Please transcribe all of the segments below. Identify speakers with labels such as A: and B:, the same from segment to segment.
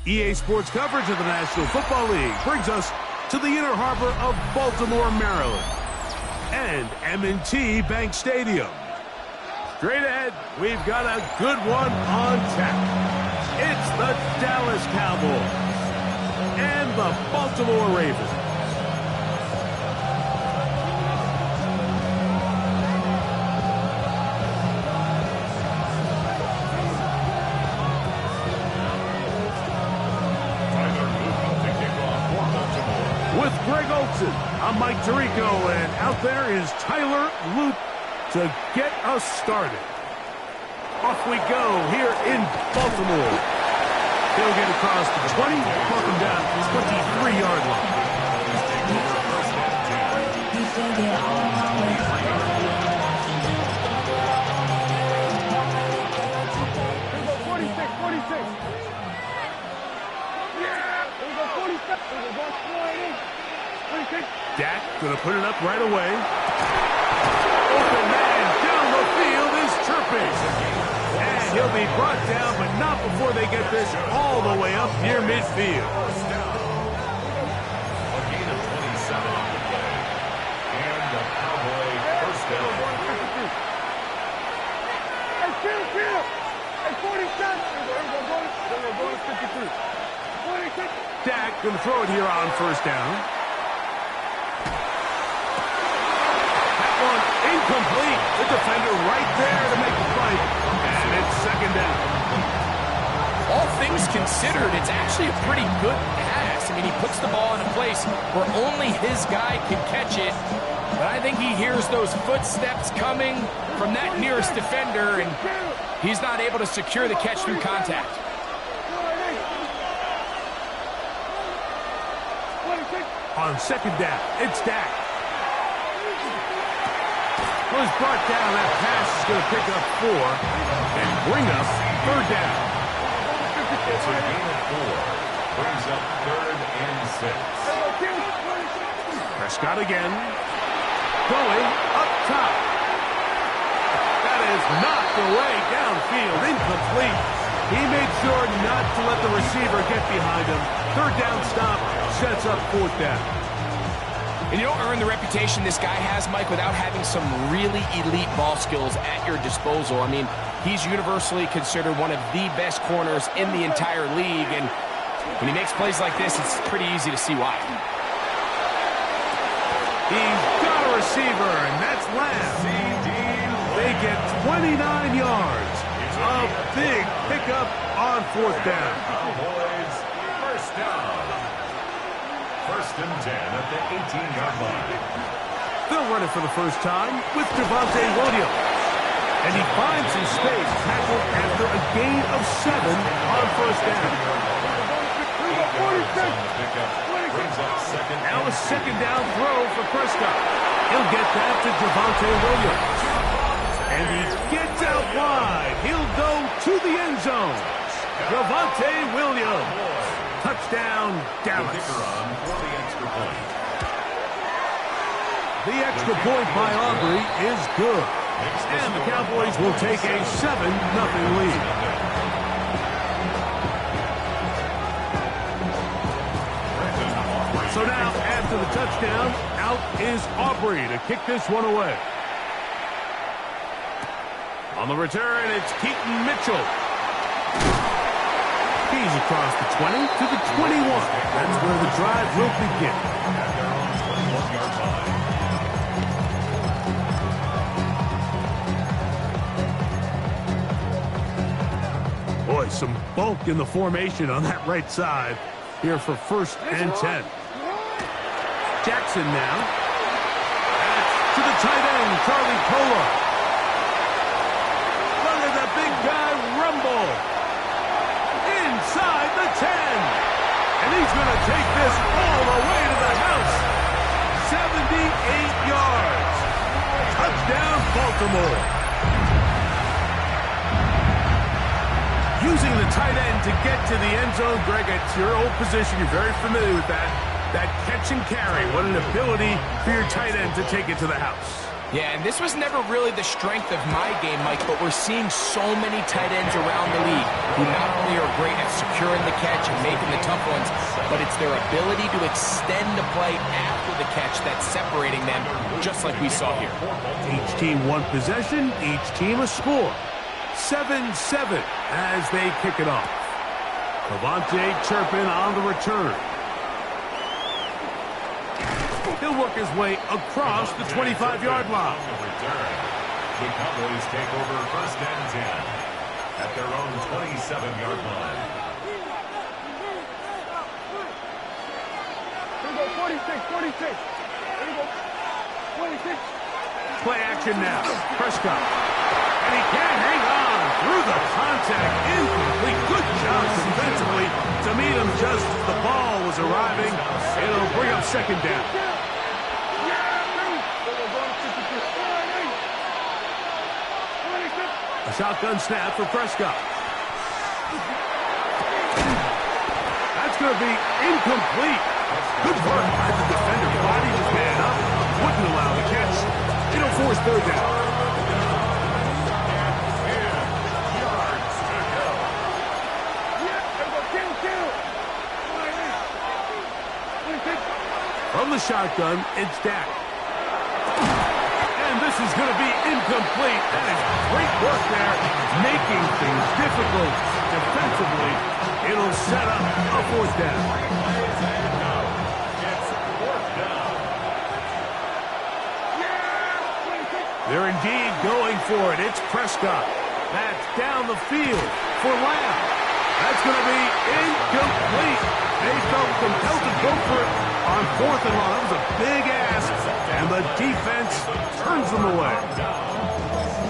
A: EA Sports coverage of the National Football League brings us to the inner harbor of Baltimore, Maryland, and M&T Bank Stadium. Straight ahead, we've got a good one on tap. It's the Dallas Cowboys and the Baltimore Ravens. I'm Mike Tirico, and out there is Tyler Loop to get us started. Off we go here in Baltimore. He'll get across the 20, welcome down to the 23-yard line. 46. Yeah, there we go, 46. Dak gonna put it up right away. Open man down the field is chirping. And he'll be brought down, but not before they get this all the way up near midfield.
B: A gain of 27 on the play. And the Cowboy first down.
C: Hey, Phil! Hey, 47! They're going to 53. 46.
A: Dak gonna throw it here on first down. Incomplete. The defender right there to make the fight. And it's second down.
D: All things considered, it's actually a pretty good pass. I mean, he puts the ball in a place where only his guy can catch it. But I think he hears those footsteps coming from that nearest defender, and he's not able to secure the catch through contact.
A: On second down, it's Dak. Was brought down. That pass is going to pick up 4 and bring up third down.
B: It's a gain of 4. Brings up 3rd and 6.
A: Prescott again. Going up top. That is knocked away downfield. Incomplete. He made sure not to let the receiver get behind him. Third down stop sets up fourth down.
D: And you don't earn the reputation this guy has, Mike, without having some really elite ball skills at your disposal. I mean, he's universally considered one of the best corners in the entire league, and when he makes plays like this, it's pretty easy to see why.
A: He's got a receiver, and that's Lamb. They get 29 yards. A big pickup on fourth down.
B: Cowboys first down. 1st and 10 at the 18-yard line.
A: They'll run it for the first time with Javonte Williams. And he finds his space, tackled after a gain of 7 on first down. Now a second down throw for Prescott. He'll get that to Javonte Williams. And he gets out wide. He'll go to the end zone. Javonte Williams. Touchdown, Dallas. The extra point by Aubrey is good. And the Cowboys will take a 7-0 lead. So now, after the touchdown, out is Aubrey to kick this one away. On the return, it's Keaton Mitchell. He's across the 20 to the 21. That's where the drive will begin. Boy, some bulk in the formation on that right side here for 1st and 10. Jackson now. To the tight end, Charlie Polo. Look at the big guy rumble. Inside the 10. And he's going to take this all the way to the house. 78 yards. Touchdown, Baltimore. Using the tight end to get to the end zone, Greg, it's your old position. You're very familiar with that. That catch and carry. What an ability for your tight end to take it to the house.
D: Yeah, and this was never really the strength of my game, Mike, but we're seeing so many tight ends around the league who not only are great at securing the catch and making the tough ones, but it's their ability to extend the play after the catch that's separating them, just like we saw here.
A: Each team one possession, each team a score. 7-7 as they kick it off. Cavante Turpin on the return. He'll work his way across the 25-yard line.
B: The Cowboys take over 1st and 10 at their own 27-yard line.
C: Here we go, 46. Here we go, 26.
A: Play action now. Prescott. And he can't hang on through the contact. Incomplete. Good job defensively to meet him just as the ball was arriving. It'll bring up 2nd down. A shotgun snap for Prescott. That's going to be incomplete. Good work by the defender. Body his man up. Wouldn't allow the catch. It'll force 3rd down. From the shotgun, it's Dak. And this is going to be incomplete. That is great work there, making things difficult defensively. It'll set up a 4th down. They're indeed going for it. It's Prescott. That's down the field for Lamb. That's going to be incomplete. They felt compelled to go for it on 4th and long. That was a big ask, and the defense turns them away.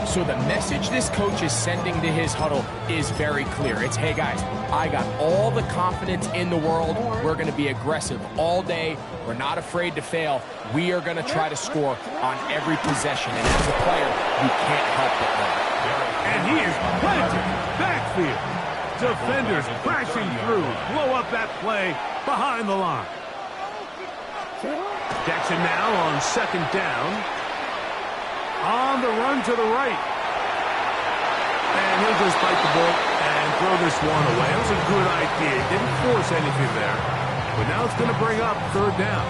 D: So the message this coach is sending to his huddle is very clear. It's, hey guys, I got all the confidence in the world. We're going to be aggressive all day. We're not afraid to fail. We are going to try to score on every possession. And as a player, you can't help but win.
A: And he is planted backfield. Defenders crashing through. Blow up that play behind the line. Jackson now on 2nd down. On the run to the right. And he'll just bite the bullet and throw this one away. It was a good idea. Didn't force anything there. But now it's going to bring up 3rd down.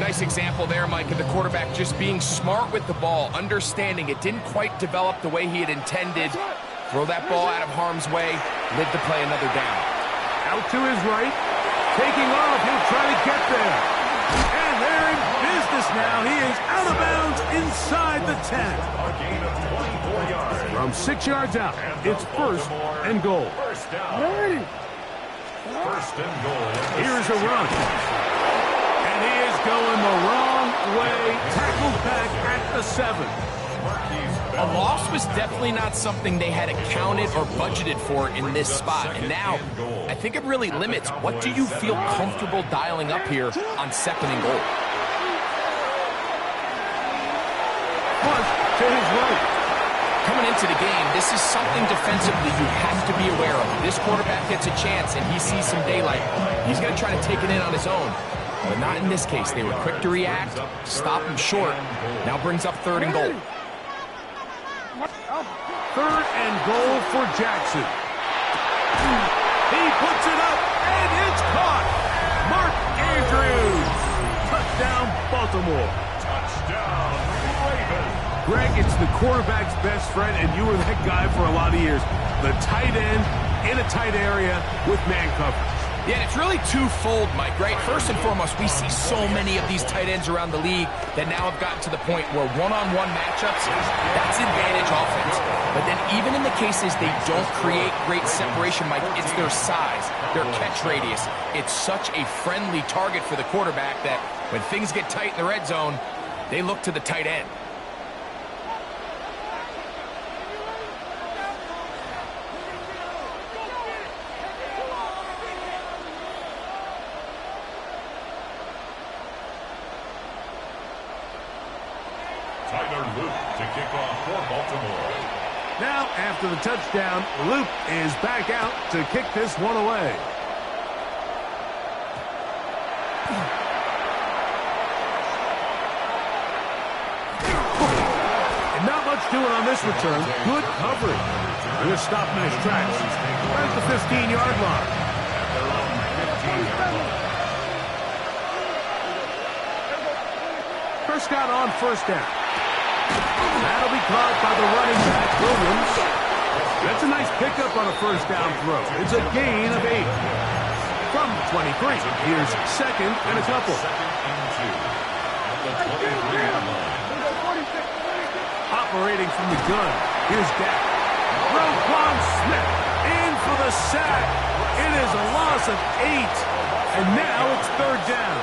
D: Nice example there, Mike, of the quarterback just being smart with the ball, understanding it didn't quite develop the way he had intended. Throw that ball out of harm's way, live to play another down.
A: Out to his right. Taking off, he'll try to get there. And they're in business now. He is out of bounds inside the 10.
B: A gain of 24 yards.
A: From 6 yards out, it's 1st and goal.
B: 1st down. 1st and goal.
A: Here's a run. And he is going the wrong way. Tackled back at the 7.
D: A loss was definitely not something they had accounted or budgeted for in this spot. And now, I think it really limits what do you feel comfortable dialing up here on 2nd and goal.
A: Push to his right.
D: Coming into the game, this is something defensively you have to be aware of. This quarterback gets a chance and he sees some daylight. He's going to try to take it in on his own. But not in this case. They were quick to react, stop him short. Now brings up 3rd and goal.
A: 3rd and goal for Jackson. He puts it up, and it's caught. Mark Andrews. Touchdown, Baltimore.
B: Touchdown, Ravens.
A: Greg, it's the quarterback's best friend, and you were that guy for a lot of years. The tight end in a tight area with man coverage.
D: Yeah, and it's really twofold, Mike, right? First and foremost, we see so many of these tight ends around the league that now have gotten to the point where one-on-one matchups, that's advantage offense. But then even in the cases they don't create great separation, Mike, it's their size, their catch radius. It's such a friendly target for the quarterback that when things get tight in the red zone, they look to the tight end.
B: To kick off for Baltimore.
A: Now, after the touchdown, Luke is back out to kick this one away. And not much doing on this return. Good coverage. We're stopping in his tracks. Right at the 15-yard line. Prescott on first down. That'll be caught by the running back, Williams. That's a nice pickup on a first down throw. It's a gain of 8. From the 23, here's second and a couple. Operating from the gun, here's Dak. Roquan Smith in for the sack. It is a loss of 8. And now it's third down.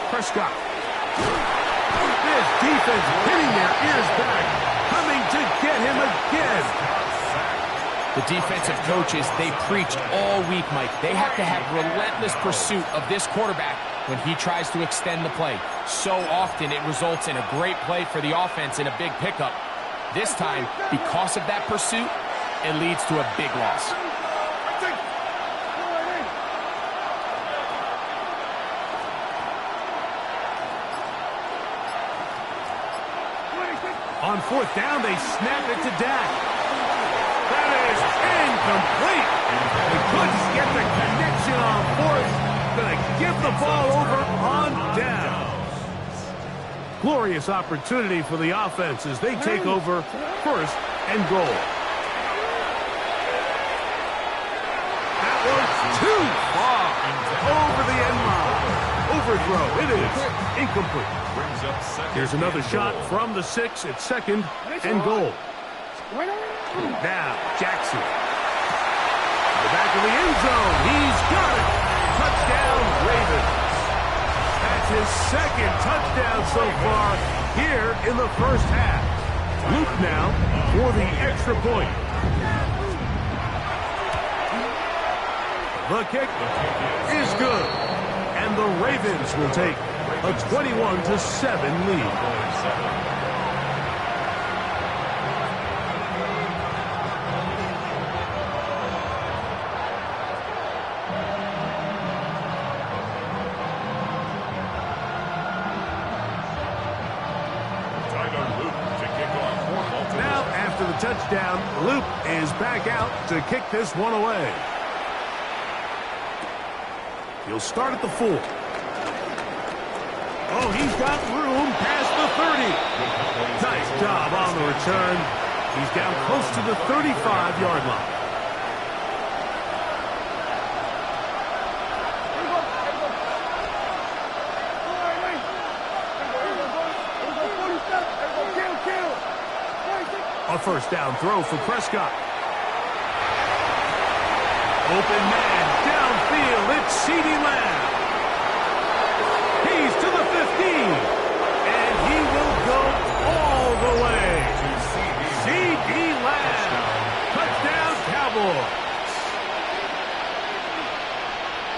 A: Prescott. This defense hitting their ears back, coming to get him again.
D: The defensive coaches, they preached all week, Mike. They have to have relentless pursuit of this quarterback when he tries to extend the play. So often it results in a great play for the offense and a big pickup. This time, because of that pursuit, it leads to a big loss.
A: On fourth down, they snap it to Dak. That is incomplete. They couldn't get the connection on fourth. Gonna give the ball over on down. Glorious opportunity for the offense as they take over first and goal. That was too far over the end line. Overthrow. It is incomplete. Here's another shot from the 6 at second and goal. Now, Jackson. In the back of the end zone. He's got it. Touchdown, Ravens. That's his second touchdown so far here in the first half. Luke now for the extra point. The kick is good. And the Ravens will take a 21-7 lead. Now, after the touchdown, Luke is back out to kick this one away. He'll start at the 4. Oh, he's got room past the 30. Nice job on the return. He's down close to the 35-yard line. A first down throw for Prescott. Open man downfield. It's CeeDee Lamb. He's to the 15. And he will go all the way. CeeDee Lamb. Touchdown, Cowboys.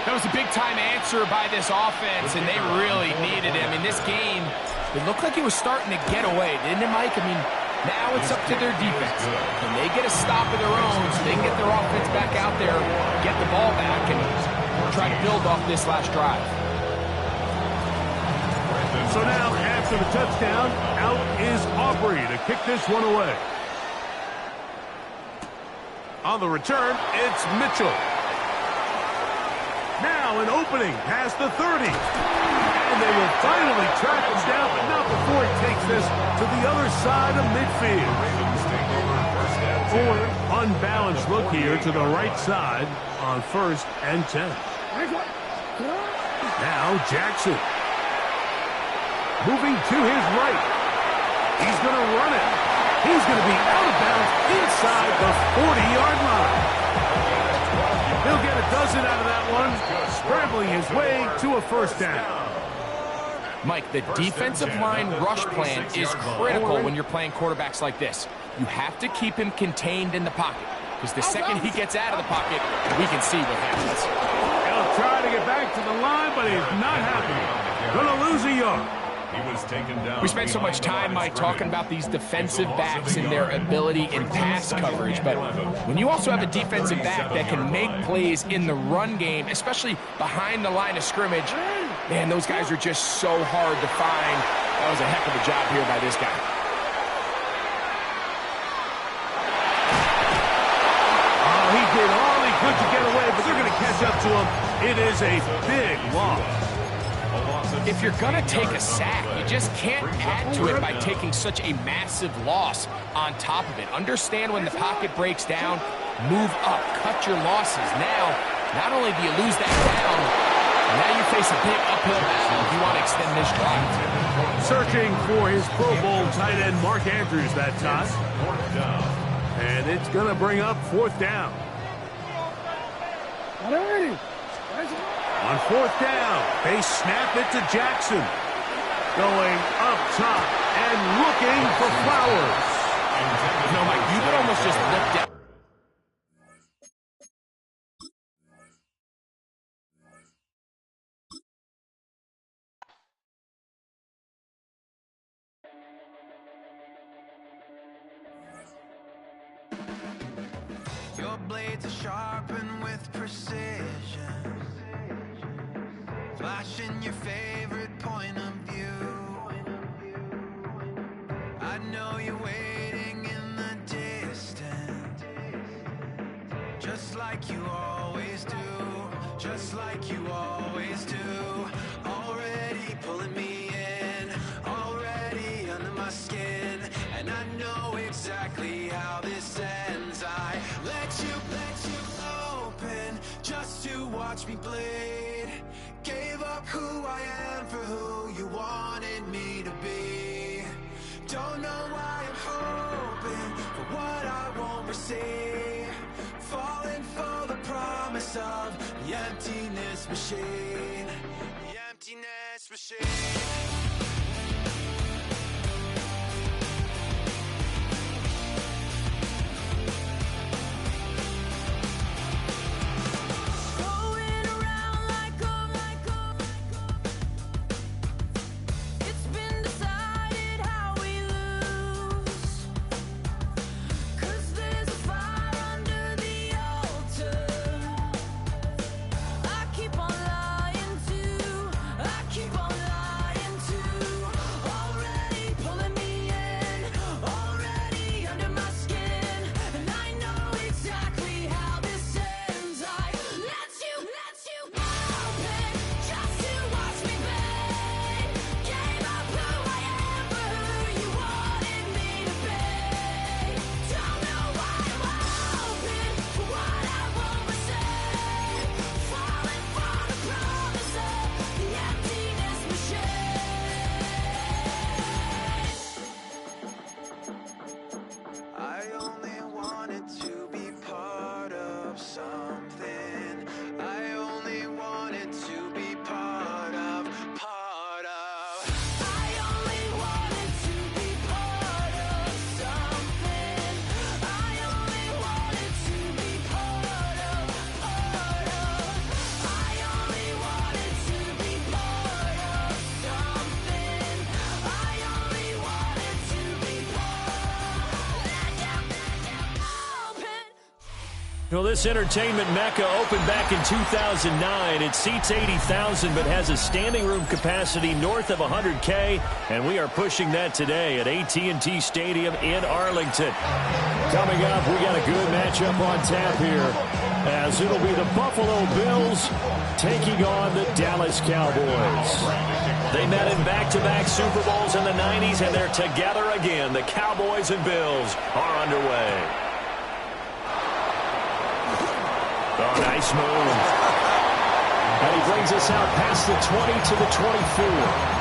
D: That was a big-time answer by this offense, and they really needed him. In this game, it looked like he was starting to get away, didn't it, Mike? I mean, now it's up to their defense. Can they get a stop of their own so they can get their offense back out there, get the ball back, and try to build off this last drive?
A: So now, after the touchdown, out is Aubrey to kick this one away. On the return, it's Mitchell. Now an opening past the 30. And they will finally track him down, but not before he takes this to the other side of midfield. Or unbalanced look here to the right side on 1st and 10. Now Jackson. Moving to his right. He's going to run it. He's going to be out of bounds inside the 40-yard line. He'll get a dozen out of that one, scrambling his way to a 1st down.
D: Mike, the defensive line rush plan is critical when you're playing quarterbacks like this. You have to keep him contained in the pocket, because the second he gets out of the pocket, we can see what happens.
A: He'll try to get back to the line, but he's not happening. Going to lose a yard.
B: He was taken down.
D: We spent so much time, Mike, talking about these defensive backs and their ability in pass coverage, but when you also have a defensive back that can make plays in the run game, especially behind the line of scrimmage, man, those guys are just so hard to find. That was a heck of a job here by this guy.
A: Oh, he did all he could to get away, but they're going to catch up to him. It is a big loss.
D: If you're going to take a sack, you just can't add to it by taking such a massive loss on top of it. Understand when the pocket breaks down, move up, cut your losses. Now, not only do you lose that down, now you face a big uphill battle if you want to extend this drive.
A: Searching for his Pro Bowl tight end Mark Andrews that time. And it's going to bring up 4th down. On 4th down, they snap it to Jackson. Going up top and looking for Flowers.
D: No, Mike, you could almost just lift down.
E: Your blades are sharpened with precision. Flashing your favorite point of view. I know you're waiting in the distance, just like you always do, just like you always do. Already pulling me in, already under my skin, and I know exactly how this ends. I let you open just to watch me bleed. Gave up who I am for who you wanted me to be. Don't know why I'm hoping for what I won't receive. Falling for the promise of the emptiness machine. The emptiness machine.
F: Well, this entertainment mecca opened back in 2009. It seats 80,000 but has a standing room capacity north of 100K, and we are pushing that today at AT&T Stadium in Arlington. Coming up, we got a good matchup on tap here, as it'll be the Buffalo Bills taking on the Dallas Cowboys. They met in back-to-back Super Bowls in the 90s, and they're together again. The Cowboys and Bills are underway. Oh, nice move. And he brings us out past the 20 to the 24.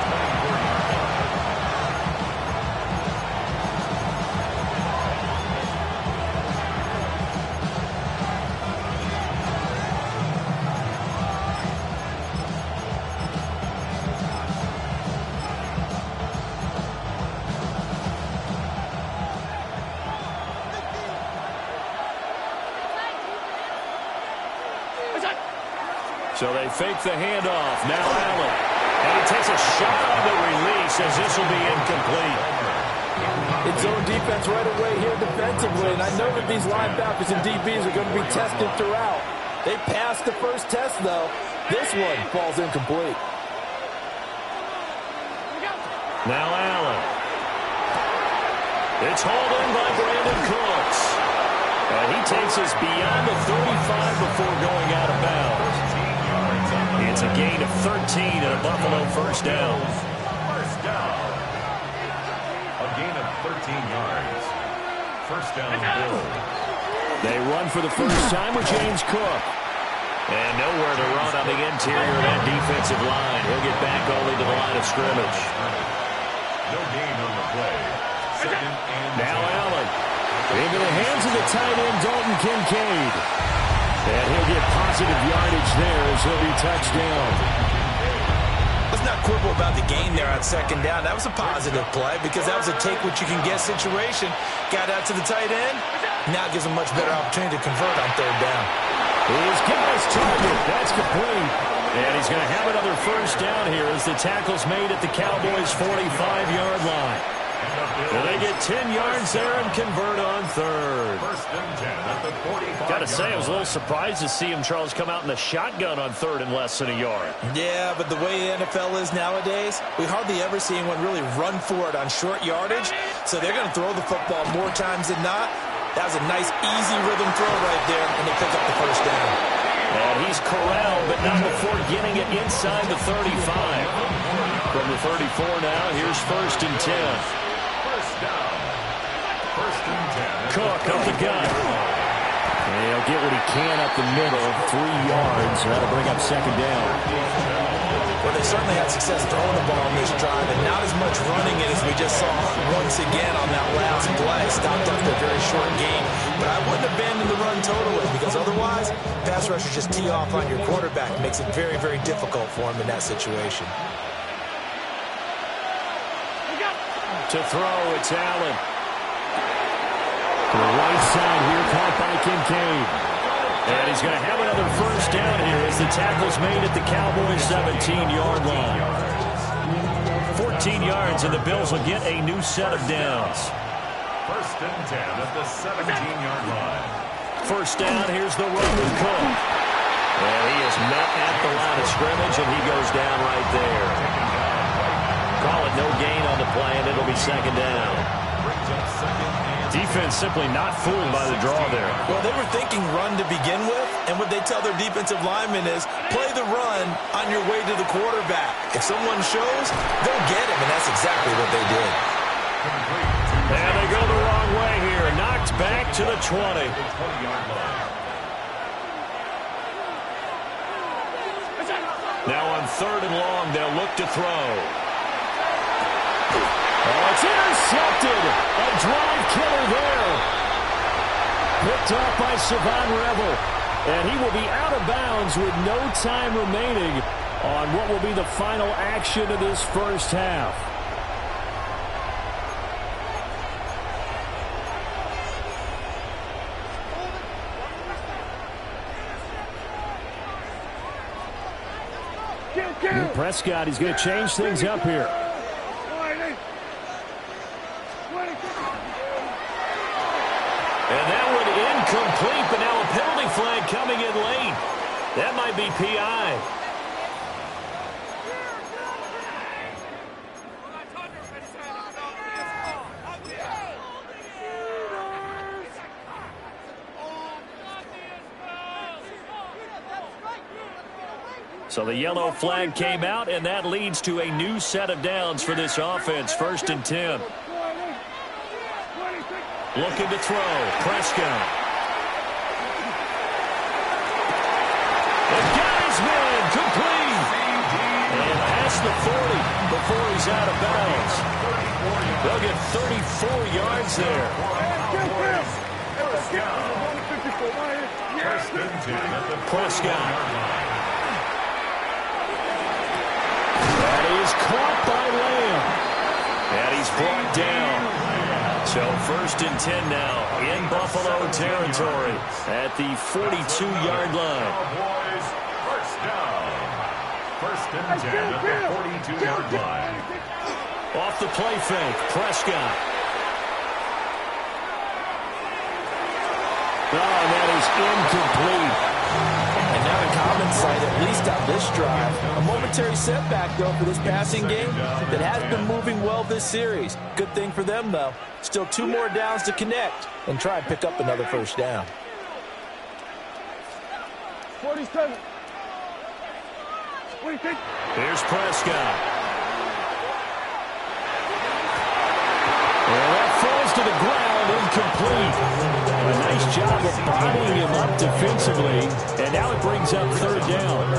F: So they fake the handoff. Now Allen. And he takes a shot on the release as this will be incomplete.
G: It's zone defense right away here defensively. And I know that these linebackers and DBs are going to be tested throughout. They passed the first test, though. This one falls incomplete.
F: Now Allen. It's hauled in by Brandon Cooks. And he takes us beyond the 35 before going out of bounds. It's a gain of 13 and a Buffalo first down.
B: First down. A gain of 13 yards. First down, Bills.
F: They run for the first time with James Cook. And nowhere to run on the interior of that defensive line. He'll get back only to the line of scrimmage.
B: No gain on the play. Second and
F: now Allen. Into the hands of the tight end, Dalton Kincaid. And he'll get positive yardage there as he'll be touched down.
G: Let's not quibble about the gain there on second down. That was a positive play because that was a take-what-you-can-get situation. Got out to the tight end. Now it gives him much better opportunity to convert on third down.
F: He's given his target. That's complete. And he's going to have another first down here as the tackle's made at the Cowboys' 45-yard line. And they get 10 yards there and convert on third.
B: First and 10 at the 45.
F: Got to say, I was a little surprised to see him, Charles, come out in the shotgun on third and less than a yard.
G: Yeah, but the way the NFL is nowadays, we hardly ever see anyone really run for it on short yardage. So they're going to throw the football more times than not. That was a nice, easy rhythm throw right there, and they pick up the first down.
F: And he's corralled, but not before getting it inside the 35. From the 34 now, here's first and 10.
B: First down. First and 10.
F: Cook up the gun. And he'll get what he can up the middle, 3 yards. That'll bring up second down.
G: Well, they certainly had success throwing the ball on this drive, and not as much running it as we just saw once again on that last play. Stopped after a very short game. But I wouldn't abandon the run totally, because otherwise, pass rushers just tee off on your quarterback. It makes it very, very difficult for him in that situation.
F: To throw, it's Allen. To the right side here, caught by Kincaid. And he's going to have another first down here as the tackle's made at the Cowboys' 17-yard line. 14 yards, and the Bills will get a new set of downs.
B: First and 10 at the 17-yard line.
F: First down, here's the run with Cook. And he is met at the line of scrimmage, and he goes down right there. Call it no gain on the play, and it'll be second down. Defense simply not fooled by the draw there.
G: Well, they were thinking run to begin with, and what they tell their defensive linemen is play the run on your way to the quarterback. If someone shows, they'll get him, and that's exactly what they did.
F: And they go the wrong way here. Knocked back to the 20. Now on third and long, they'll look to throw. Oh, it's intercepted. A drive killer there. Picked off by Savon Revel. And he will be out of bounds with no time remaining on what will be the final action of this first half. Prescott, he's going to change things up here. And that one incomplete, but now a penalty flag coming in late. That might be PI. So the yellow flag came out, and that leads to a new set of downs for this offense. 1st and 10. Looking to throw. Prescott. And got his man complete. And past the 40 before he's out of bounds. They'll get 34 yards there. Prescott. That is caught by Lamb. And he's brought down. So 1st and 10 now in Buffalo territory at the 42-yard line.
B: Cowboys, 1st down. 1st and 10 at the 42-yard line.
F: Off the play fake, Prescott. Oh, and that is incomplete.
G: And now the common sight, at least on this drive. A momentary setback, though, for this passing game that has been moving well this series. Good thing for them, though. Still 2 more downs to connect and try and pick up another 1st down.
C: 47.
F: Here's Prescott. And that falls to the ground, incomplete. A nice job of bodying him up defensively. And now it brings up 3rd down.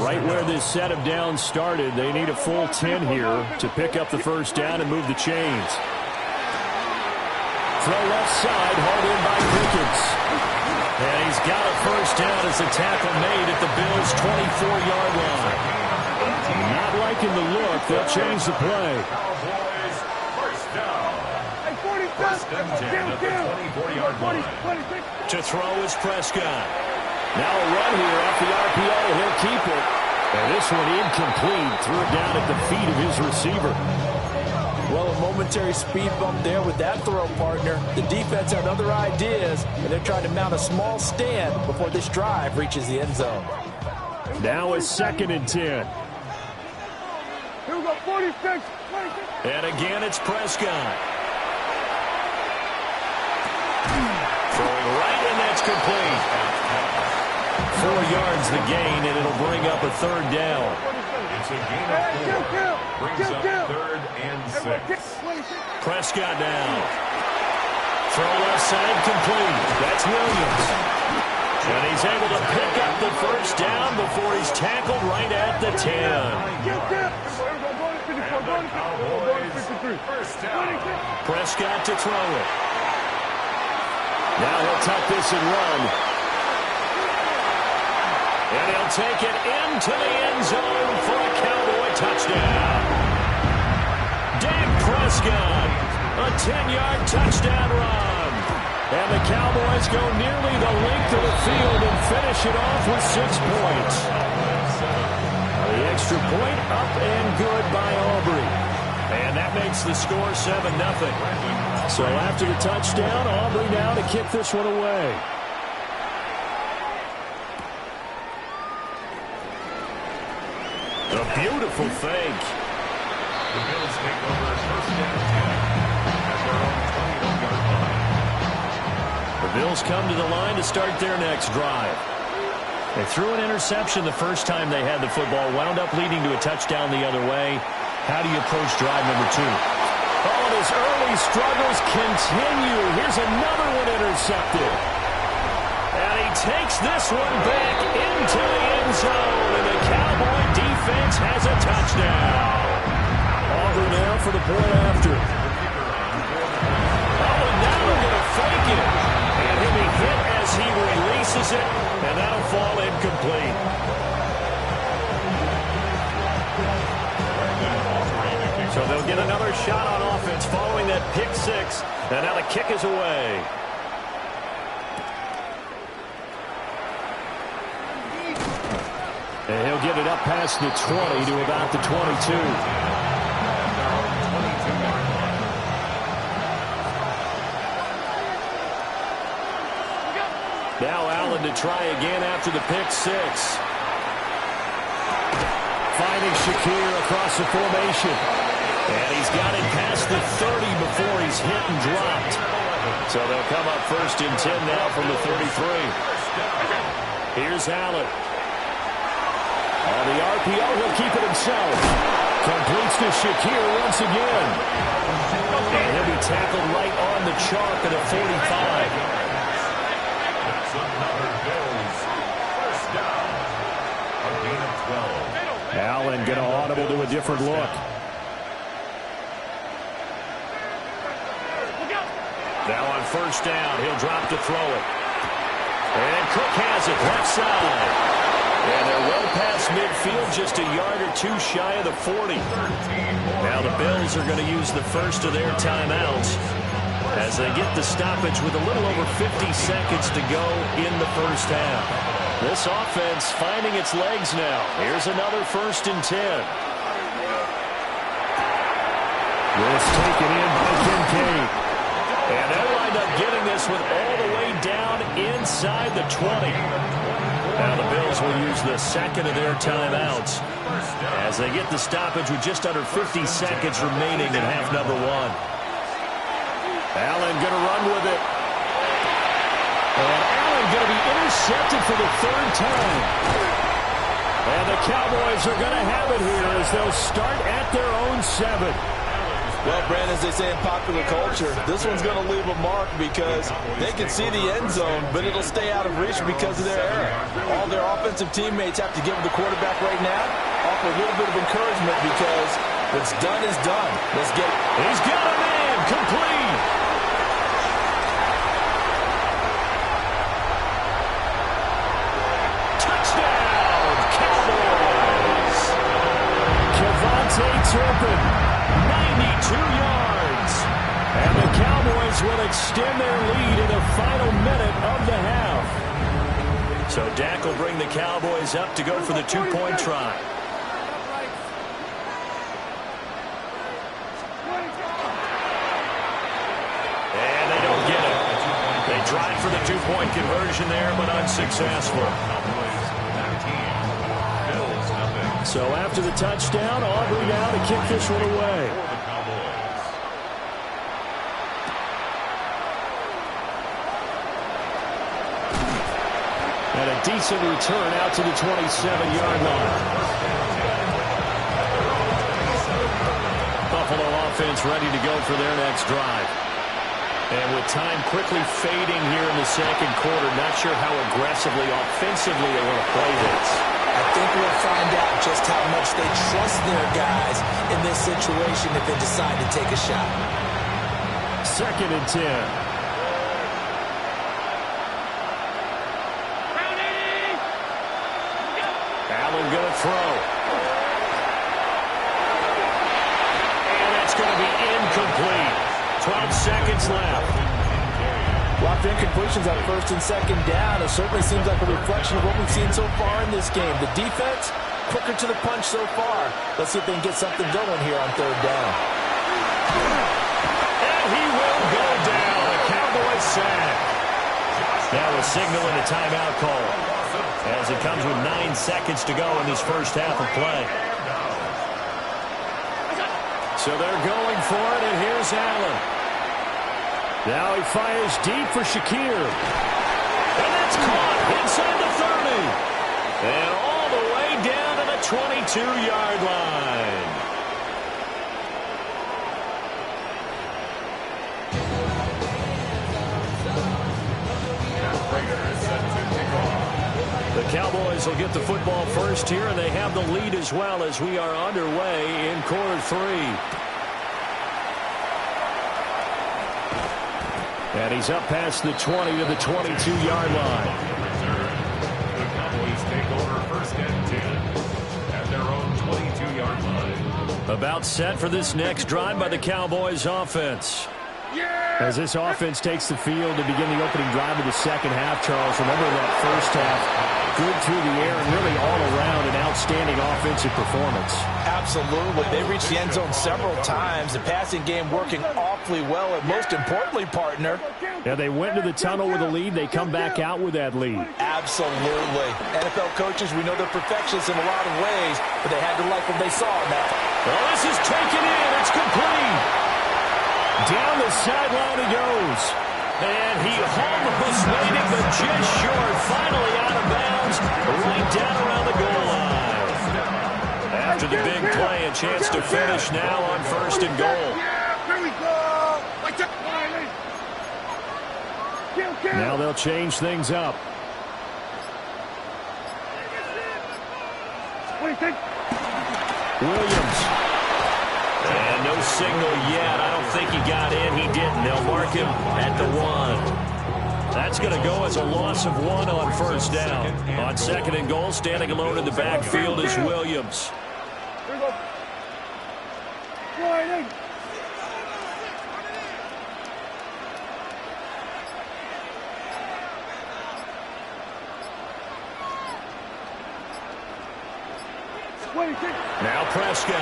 F: Right where this set of downs started, they need a full 10 here to pick up the 1st down and move the chains. Throw left side, hauled in by Pickens. And he's got a 1st down as the tackle made at the Bills' 24-yard line. Not liking the look. They'll change the play.
B: Cowboys, 1st down. 1st and 10 at the 24-yard line.
F: To throw is Prescott. Now a run here off the RPO. He'll keep it. And this one incomplete. Threw it down at the feet of his receiver.
G: Well, a momentary speed bump there with that throw, partner. The defense had other ideas, and they're trying to mount a small stand before this drive reaches the end zone.
F: Now it's 2nd and 10.
C: Here we go, 46.
F: And again, it's Prescott. Throwing right, and that's complete. 4 yards the gain, and it'll bring up a 3rd down.
B: It's a gain of 4. Brings up 3rd and 6.
F: Prescott down. Throw left side complete. That's Williams. And he's able to pick up the 1st down before he's tackled right at the 10. Prescott to throw it. Now he'll tuck this and run. And he'll take it into the end zone for a Cowboy touchdown. Dak Prescott, a 10-yard touchdown run. And the Cowboys go nearly the length of the field and finish it off with 6 points. The extra point up and good by Aubrey. And that makes the score 7-0. So after the touchdown, Aubrey now to kick this one away. A beautiful fake.
B: The Bills take over 1st and 10 at their own 21-yard line.
F: The Bills come to the line to start their next drive. They threw an interception the first time they had the football, wound up leading to a touchdown the other way. How do you approach drive number 2? Oh, and his early struggles continue. Here's another one intercepted. And he takes this one back into the end zone, and the Cowboy defense has a touchdown. Aubrey now for the point after. Oh, and now they're going to fake it. And he'll be hit as he releases it, and that'll fall incomplete. So they'll get another shot on offense following that pick 6, and now the kick is away. And he'll get it up past the 20 to about the 22. Now Allen to try again after the pick 6. Finding Shakir across the formation. And he's got it past the 30 before he's hit and dropped. So they'll come up 1st and 10 now from the 33. Here's Allen. On the RPO, he'll keep it himself. Completes to Shakir once again. And he'll be tackled right on the chalk at a 45.
B: That's another Bills first down. A gain of 12.
F: Allen going to audible to a different look. Now on first down, he'll drop to throw it. And Cook has it left side. And they're well past midfield, just a yard or two shy of the 40. Now the Bills are going to use the first of their timeouts as they get the stoppage with a little over 50 seconds to go in the first half. This offense finding its legs now. Here's another 1st and 10. This taken in by Kincaid. And they'll wind up getting this one all the way down inside the 20. Now the Bills will use the second of their timeouts as they get the stoppage with just under 50 seconds remaining in half number 1. Allen going to run with it. And Allen going to be intercepted for the 3rd time. And the Cowboys are going to have it here as they'll start at their own 7.
G: Well, Brandon, as they say in popular culture, this one's going to leave a mark because they can see the end zone, but it'll stay out of reach because of their error. All their offensive teammates have to give the quarterback right now, offer a little bit of encouragement because what's done is done. Let's get it.
F: He's got a man, complete. Touchdown, Cowboys. Kevontae Turpin. 92 yards. And the Cowboys will extend their lead in the final minute of the half. So Dak will bring the Cowboys up to go for the 2-point try. And they don't get it. They tried for the 2-point conversion there, but unsuccessful. So after the touchdown, Aubrey now to kick this one away. And a decent return out to the 27-yard line. Buffalo offense ready to go for their next drive. And with time quickly fading here in the second quarter, not sure how aggressively, offensively they want to play this.
G: I think we'll find out just how much they trust their guys in this situation if they decide to take a shot.
F: 2nd and 10. Allen going to throw. And it's going to be incomplete. 12 seconds left.
G: A lot of incompletions on 1st and 2nd down. It certainly seems like a reflection of what we've seen so far in this game. The defense, quicker to the punch so far. Let's see if they can get something going here on 3rd down.
F: And he will go down. A Cowboys sack. Now a signal and a timeout call as it comes with 9 seconds to go in this first half of play. So they're going for it, and here's Allen. Now he fires deep for Shakir. And that's caught inside the 30. And all the way down to the 22-yard line. The Cowboys will get the football first here, and they have the lead as well as we are underway in quarter 3. And he's up past the 20 to the 22-yard line.
B: The Cowboys take over 1st and 10 at their own 22-yard line.
F: About set for this next drive by the Cowboys offense. As this offense takes the field to begin the opening drive of the second half, Charles, remember that first half, good through the air and really all around an outstanding offensive performance.
G: Absolutely. They reached the end zone several times. The passing game working awfully well, and most importantly, partner.
F: Yeah, they went to the tunnel with a lead. They come back out with that lead.
G: Absolutely. NFL coaches, we know they're perfectionists in a lot of ways, but they had to like what they saw in that.
F: Well, this is taken in. It's complete. Down the sideline he goes. And he almost made it, but just short. Finally out of bounds, right down around the goal line. with the big play. A chance to finish now on 1st and goal.
C: Here we go.
F: Now they'll change things up. Williams. And no signal yet. I don't think he got in. He didn't. They'll mark him at the 1. That's going to go as a loss of 1 on 1st down. On 2nd and goal, standing alone in the backfield is Williams.
C: Here we go. Sliding.
F: Now Prescott.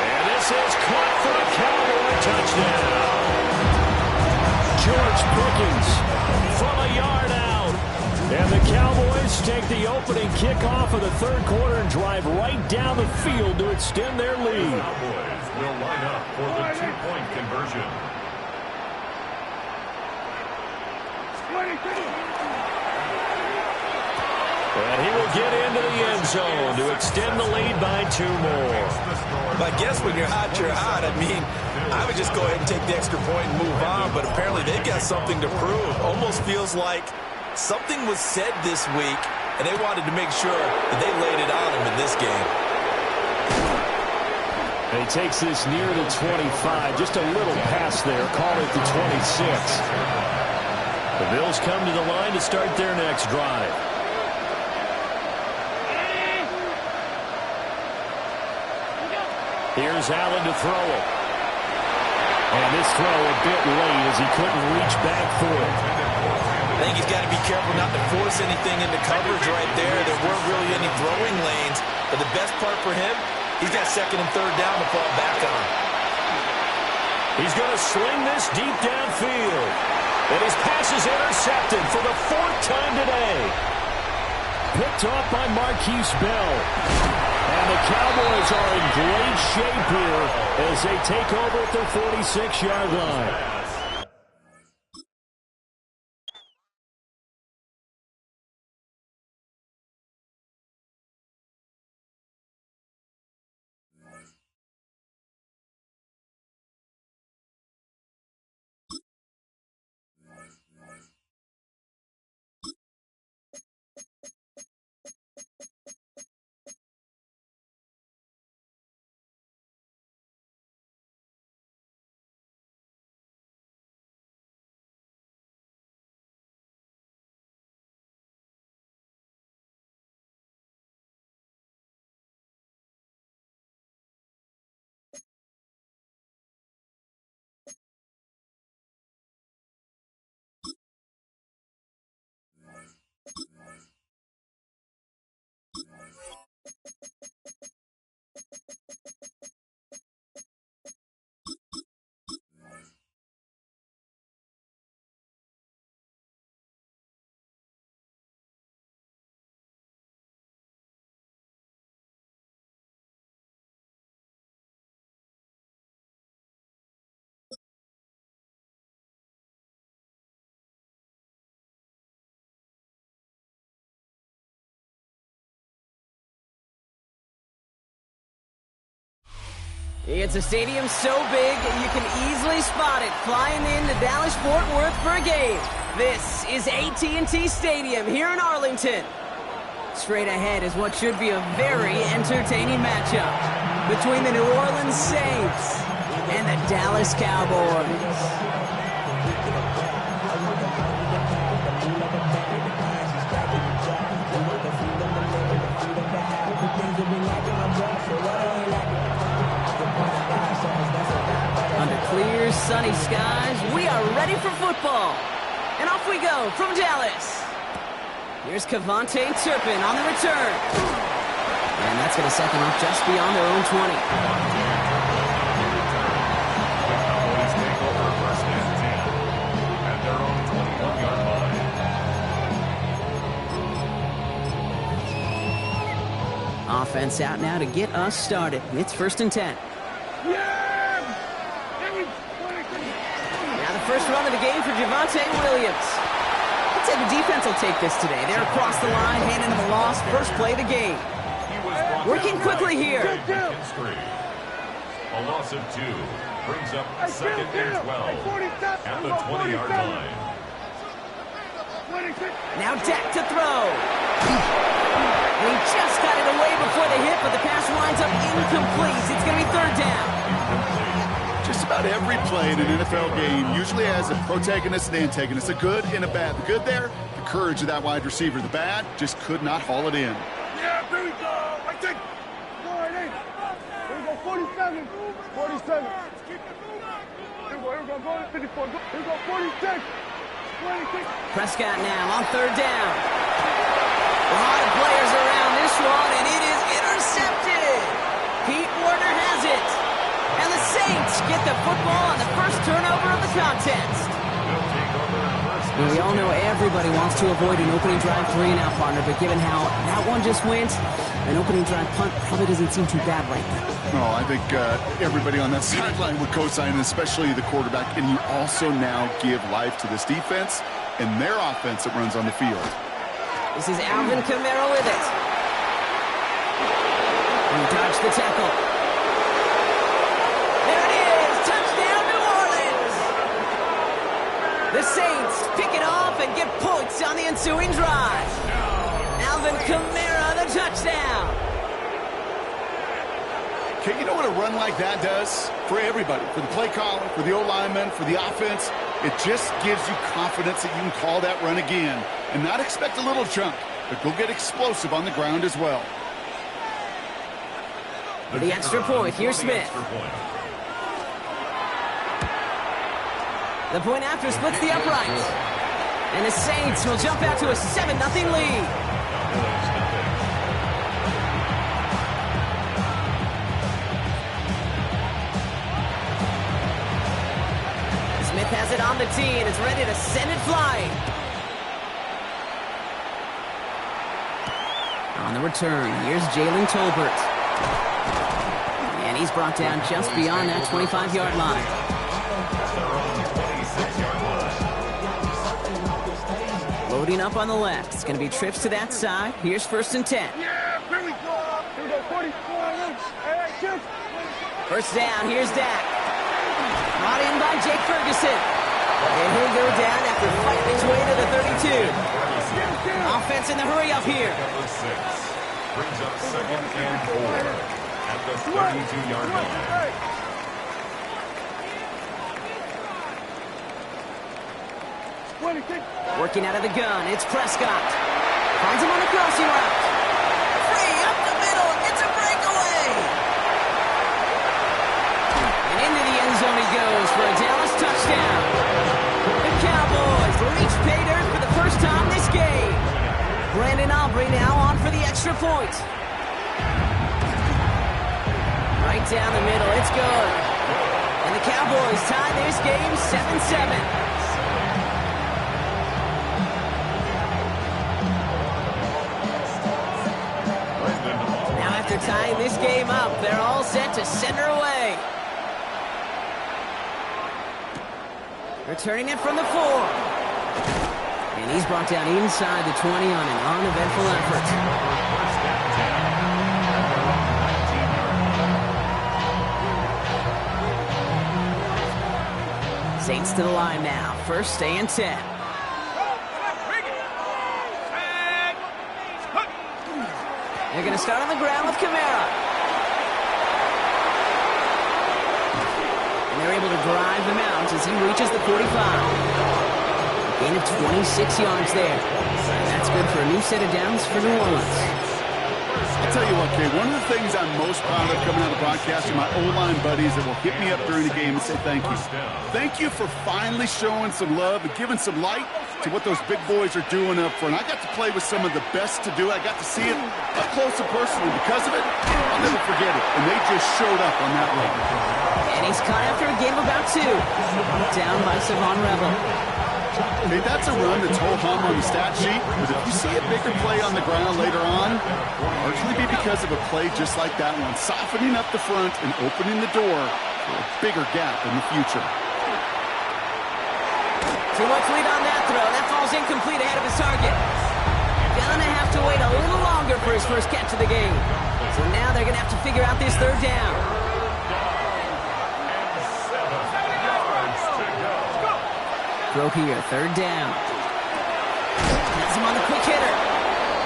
F: And this is caught for a Cowboy touchdown. George Pickens from a yard out. And the Cowboys take the opening kickoff of the 3rd quarter and drive right down the field to extend their lead.
B: The Cowboys will line up for the 2-point conversion.
F: And he will get into the end zone to extend the lead by 2 more.
G: But I guess when you're hot, you're hot. I mean, I would just go ahead and take the extra point and move on, but apparently they've got something to prove. Almost feels like something was said this week, and they wanted to make sure that they laid it on them in this game.
F: And he takes this near the 25, just a little pass there, call it the 26. The Bills come to the line to start their next drive. Here's Allen to throw it. And this throw a bit late as he couldn't reach back for it.
G: I think he's got to be careful not to force anything into coverage right there. There weren't really any throwing lanes. But the best part for him, he's got 2nd and 3rd down to fall back on.
F: He's going to sling this deep downfield. And his pass is intercepted for the 4th time today. Picked off by Marquise Bell. And the Cowboys are in great shape here as they take over at their 46-yard line.
H: It's a stadium so big you can easily spot it flying into Dallas-Fort Worth for a game. This is AT&T Stadium here in Arlington. Straight ahead is what should be a very entertaining matchup between the New Orleans Saints and the Dallas Cowboys. Under clear, sunny skies, we are ready for football. And off we go from Dallas. Here's Kevontae Turpin on the return. And that's going to set them up just beyond their own 20.
B: Cowboys take over 1st and 10 at their own 21-yard line.
H: Offense out now to get us started. It's 1st and 10. Now the first run of the game for Javonte Williams. I'd say the defense will take this today. They're across the line, handing them a loss. First play of the game.
B: He was brought
H: Working quickly here.
B: A loss of 2 brings up 2nd and 12 at the 20-yard line.
H: Now Dak to throw. And he just got it away before the hit, but the pass winds up incomplete. It's going to be 3rd down.
I: Just about every play in an NFL game usually has a protagonist and antagonist, a good and a bad. The good there, the courage of that wide receiver. The bad, just could not haul it in.
C: Yeah, here we go. I think. Here we go, 47. 47. Here we go, go 54. Here we go, 46. 26.
H: Prescott now on 3rd down. A lot of players around this one, and it is intercepted. Pete Warner has it. And the Saints get the football on the first turnover of the contest. Well, we all know everybody wants to avoid an opening drive 3-and-out, partner, but given how that one just went, an opening drive punt probably doesn't seem too bad right now.
I: No, I think everybody on that sideline would co-sign, especially the quarterback. And you also now give life to this defense and their offense that runs on the field.
H: This is Alvin Kamara with it. And he dodged the tackle. There it is! Touchdown, New Orleans! The Saints pick it off and get points on the ensuing drive. Alvin Kamara, the touchdown.
I: Okay, you know what a run like that does for everybody, for the play caller, for the O-lineman, for the offense? It just gives you confidence that you can call that run again and not expect a little jump, but go get explosive on the ground as well.
H: For the extra point, here's Smith. The point after splits the uprights. And the Saints will jump out to a 7-0 lead. Smith has it on the tee and is ready to send it flying. On the return, here's Jalen Tolbert. And he's brought down just beyond that 25-yard line. Loading up on the left. It's going to be trips to that side. Here's 1st and 10.
C: Yeah, here we go. Here we go, 44. Hey,
H: 1st down, here's Dak. Brought in by Jake Ferguson. And he'll go down after fighting his way to the 32. Offense in the hurry up here.
B: Number 6 brings up 2nd and 4 at the 32-yard line.
H: Working out of the gun, it's Prescott. Finds him on the crossing route. Free up the middle, gets a breakaway. And into the end zone he goes for a Dallas touchdown. The Cowboys reach pay dirt for the first time this game. Brandon Aubrey now on for the extra point. Right down the middle, it's good. And the Cowboys tie this game 7-7. After tying this game up, they're all set to send her away. Returning it from the 4. And he's brought down inside the 20 on an uneventful effort. Saints to the line now. 1st and 10. They're going to start on the ground with Kamara. And they're able to drive them out as he reaches the 45. A gain of 26 yards there. And that's good for a new set of downs for New Orleans.
I: I'll tell you what, Kay, one of the things I'm most proud of coming out of the broadcast are my O-line buddies that will hit me up during the game and say thank you. Thank you for finally showing some love and giving some light to what those big boys are doing up front. I got to play with some of the best to do it. I got to see it up close and personal. Because of it, I'll never forget it. And they just showed up on that run.
H: And he's caught after a gain of about 2. Down by Savon Rebel.
I: Hey, that's a run that's ho-hum on the stat sheet, but if you see a bigger play on the ground later on, it'll largely be because of a play just like that one, softening up the front and opening the door for a bigger gap in the future.
H: Too much lead on that throw. That falls incomplete ahead of his target. Gonna have to wait a little longer for his first catch of the game. So now they're going to have to figure out this third down. Throw here, third down. Has him on the quick hitter.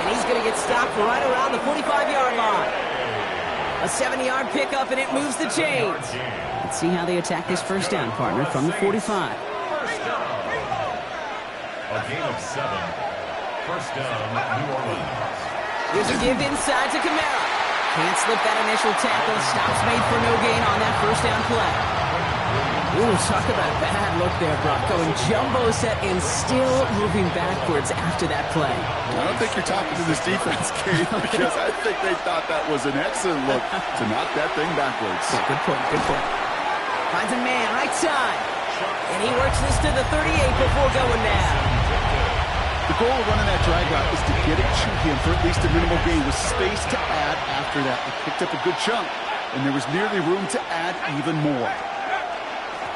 H: And he's going to get stopped right around the 45-yard line. A 70-yard pickup, and it moves the chains. Let's see how they attack this first down, partner, from the 45.
B: A gain of 7. First down, New Orleans.
H: Here's a give inside to Kamara. Can't slip that initial tackle. Stops made for no gain on that first down play. Ooh, talk about a bad look there, Brock. Going jumbo set and still moving backwards after that play.
I: I don't think you're talking to this defense, Kate, because I think they thought that was an excellent look to knock that thing backwards.
H: Yeah, good point, good point. Finds a man, right side. And he works this to the 38 before going down.
I: The goal of running that drag route is to get it to him for at least a minimal gain with space to add after that. He picked up a good chunk, and there was nearly room to add even more.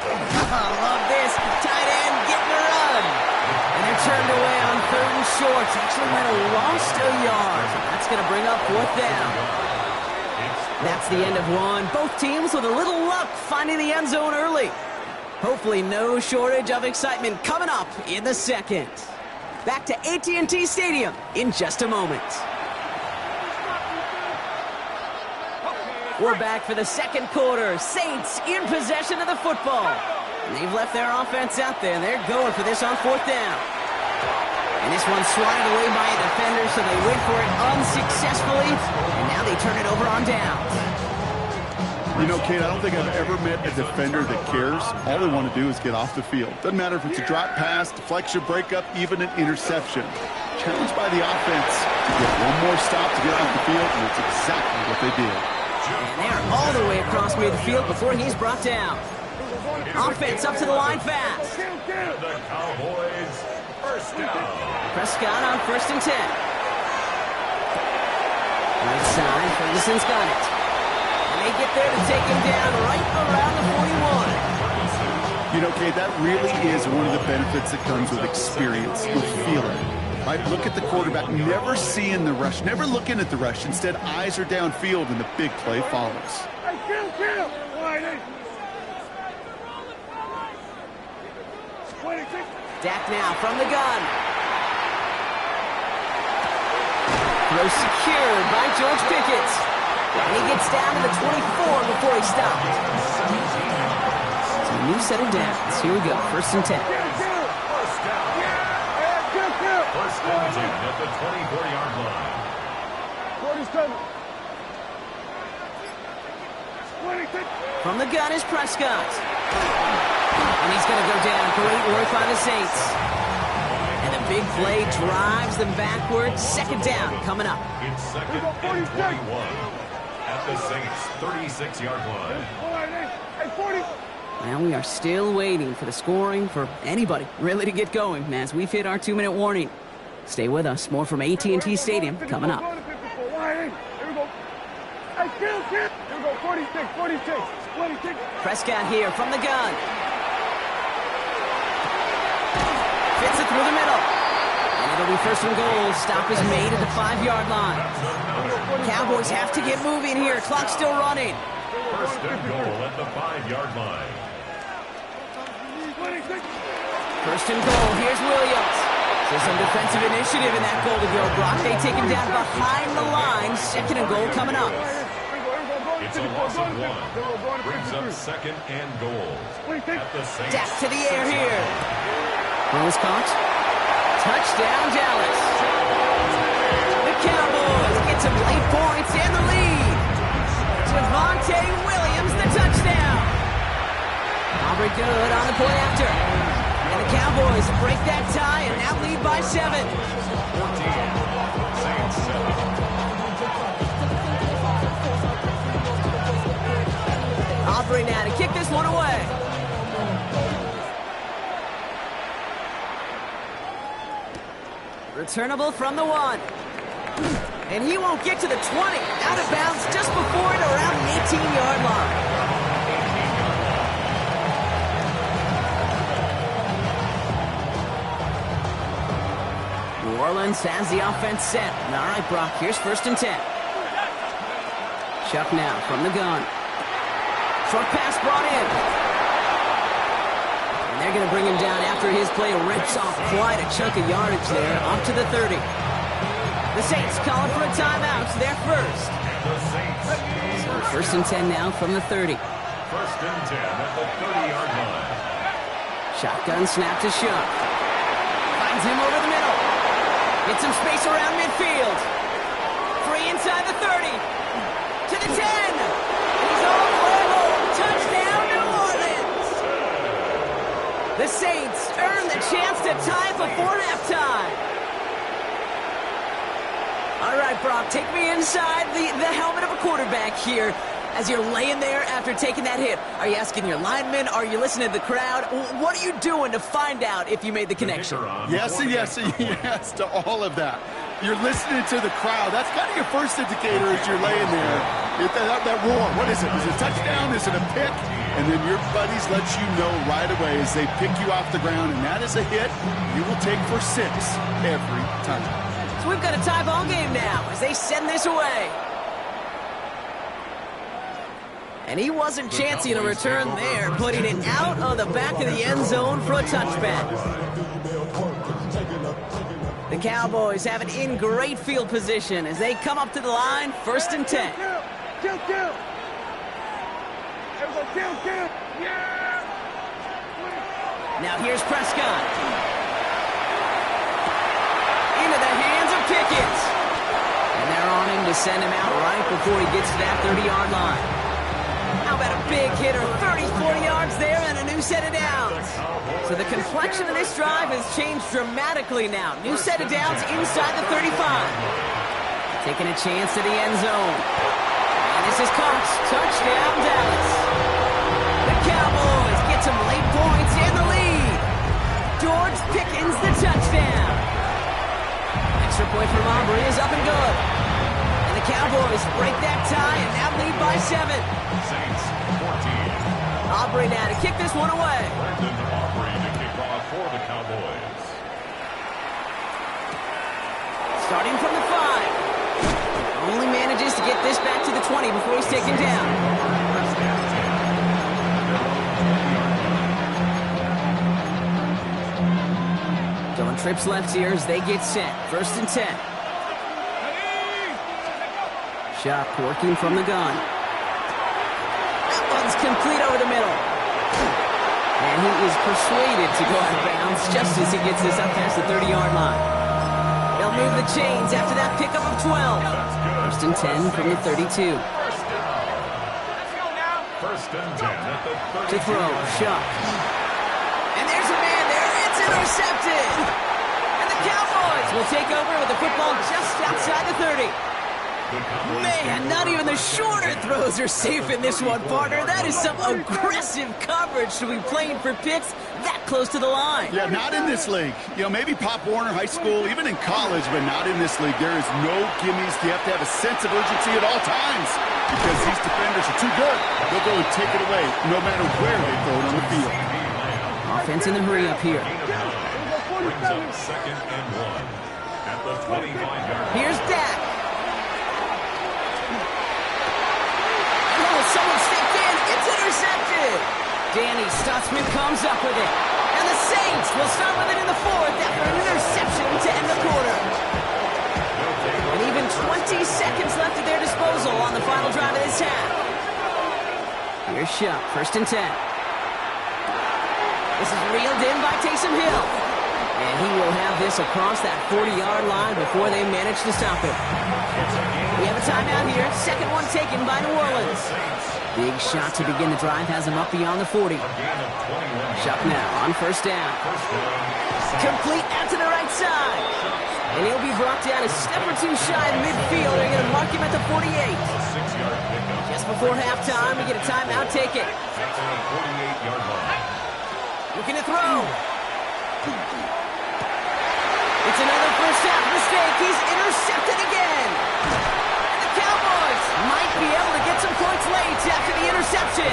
H: Love this. Tight end getting the run. And they're turned away on third and short. Actually might have lost a yard. That's going to bring up fourth down. That's the end of one. Both teams with a little luck finding the end zone early. Hopefully no shortage of excitement coming up in the second. Back to AT&T Stadium in just a moment. We're back for the second quarter. Saints in possession of the football. And they've left their offense out there, and they're going for this on fourth down. And this one's swatted away by a defender, so they went for it unsuccessfully, and now they turn it over on downs.
I: You know, Kate, I don't think I've ever met a defender that cares. All they want to do is get off the field. Doesn't matter if it's a drop pass, deflection, breakup, even an interception. Challenged by the offense to get one more stop to get off the field, and it's exactly what they did.
H: And they're all the way across midfield before he's brought down. Offense up to the line fast.
B: And the Cowboys, first down.
H: Prescott on 1st and 10. Right side, Ferguson's got it. And they get there to take him down right around the 41.
I: You know, Kate, that really is one of the benefits that comes with experience. You'll feel it. Right? Look at the quarterback, never seeing the rush, never looking at the rush. Instead, eyes are downfield, and the big play follows.
C: Hey, kill!
H: Dak now from the gun. Throw secured by George Pickett. And he gets down to the 24 before he stopped. So a new set of downs. Here we go, 1st and 10.
B: First and 10 at the 24-yard line.
C: 47.
H: From the gun is Prescott. And he's going to go down. Great work by the Saints. And the big play drives them backwards. Second down coming up.
B: It's second and 21 at the Saints' 36-yard line.
H: Well, we are still waiting for the scoring for anybody really to get going as we've hit our 2-minute warning. Stay with us. More from AT&T Stadium coming up.
C: Here we go. Hey, kill! Here we go, 46.
H: Prescott here from the gun. Fits it through the middle. And it'll be 1st and goal. Stop is made at the 5-yard line. Cowboys have to get moving here. Clock's still running.
B: First and goal at the 5-yard line.
H: 1st and goal. Here's Williams. So some defensive initiative in that goal to go. Brock, they take him down behind the line. 2nd and goal coming up.
B: It's a loss of 1. Brings up 2nd and goal at the Saints.
H: Dak to the air here. Ball is caught. Touchdown, Dallas. The Cowboys get some late points and the lead. Javonte Williams, the touchdown. Aubrey good on the point after. And the Cowboys break that tie and now lead by 7.
B: 14. Saints 7.
H: Aubrey now to kick this one away. Returnable from the 1. And he won't get to the 20. Out of bounds just before it around the 18-yard line. New Orleans has the offense set. All right, Brock, here's 1st and 10. Chuck now from the gun. Short pass brought in. And they're going to bring him down after his play rips off quite a chunk of yardage there, up to the 30. The Saints calling for a timeout. They're first. So first and 10 now from the 30.
B: First and 10 at the 30-yard line.
H: Shotgun snap to Shuck. Finds him over the middle. Gets some space around midfield. Free inside the 30. To the 10. He's all the way home. Touchdown, New Orleans. The Saints earn the chance to tie before halftime. All right, Brock, take me inside the helmet of a quarterback here. As you're laying there after taking that hit, are you asking your linemen? Are you listening to the crowd? What are you doing to find out if you made the connection?
I: Yes and yes and yes to all of that. You're listening to the crowd. That's kind of your first indicator as you're laying there. That roar, what is it? Is it a touchdown? Is it a pick? And then your buddies let you know right away as they pick you off the ground, and that is a hit you will take for 6 every time.
H: So we've got a tie ball game now as they send this away. And he wasn't chancing a return there, putting it out of the back of the end zone for a touchback. The Cowboys have it in great field position as they come up to the line, first and 10.
C: Kill. Yeah.
H: Now here's Prescott. Into the hands of Pickens. And they're on him to send him out right before he gets to that 30-yard line. How about a big hitter, 30-40 yards there and a new set of downs. So the complexion of this drive has changed dramatically now. New set of downs inside the 35. Taking a chance to the end zone. And this is caught. Touchdown, Dallas. The Cowboys get some late points and the lead. George Pickens, the touchdown. Extra point from Aubrey is up and good. And the Cowboys break that tie and now lead by 7.
B: Saints 14.
H: Aubrey now to kick this one away.
B: Brandon Aubrey to kick off for the Cowboys.
H: Starting from the 5. Only manages to get this back to the 20 before he's taken down. Going trips left here as they get set. First and 10. Shot working from the gun. That one's complete over the middle. And he is persuaded to go out of bounds just as he gets this up past the 30-yard line. They'll move the chains after that pickup of 12. First and 10 from the 32.
B: First and 10 at the 32.
H: To throw, Shuck. And there's a man there. It's intercepted. And the Cowboys will take over with the football just outside the 30. Man, not even the shorter throws are safe in this one, partner. That is some aggressive coverage to be playing for picks that close to the line.
I: Yeah, not in this league. You know, maybe Pop Warner, high school, even in college, but not in this league. There is no gimmies. You have to have a sense of urgency at all times because these defenders are too good. They'll go and take it away no matter where they throw it on the field.
H: Offense in the hurry up here.
B: Brings up second and 1 at the 25-yard line.
H: Here's Dak. Someone stepped in. It's intercepted. Danny Stutzman comes up with it. And the Saints will start with it in the 4th after an interception to end the quarter. And even 20 seconds left at their disposal on the final drive of this half. Here's Shuck, first and 10. This is reeled in by Taysom Hill. And he will have this across that 40-yard line before they manage to stop it. We have a timeout here. Second one taken by New Orleans. Big shot to begin the drive has him up beyond the 40. Shuck now on first down. Complete out to the right side. And he'll be brought down a step or two shy of midfield. They're going to mark him at the 48. Just before halftime, we get a timeout. Take it. Looking to throw. It's another first half mistake. He's intercepted again. And the Cowboys might be able to get some points late after the interception.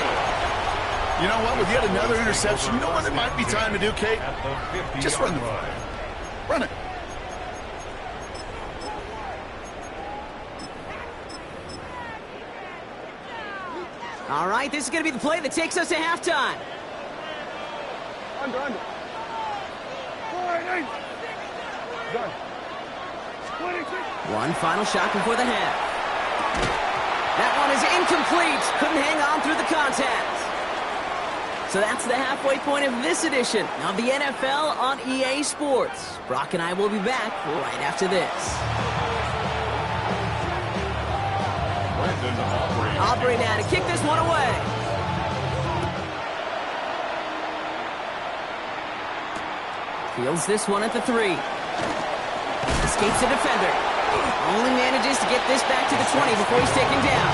I: You know what? With yet another interception, you know what it might be time to do, Kate? Just run the ball. Run it.
H: All right, this is going to be the play that takes us to halftime.
C: Under. Done.
H: One final shot before the half. That one is incomplete. Couldn't hang on through the contact. So that's the halfway point of this edition of the NFL on EA Sports. Brock and I will be back right after this. Aubrey now to kick this one away. Fields this one at the 3. Escapes the defender. Only manages to get this back to the 20 before he's taken down.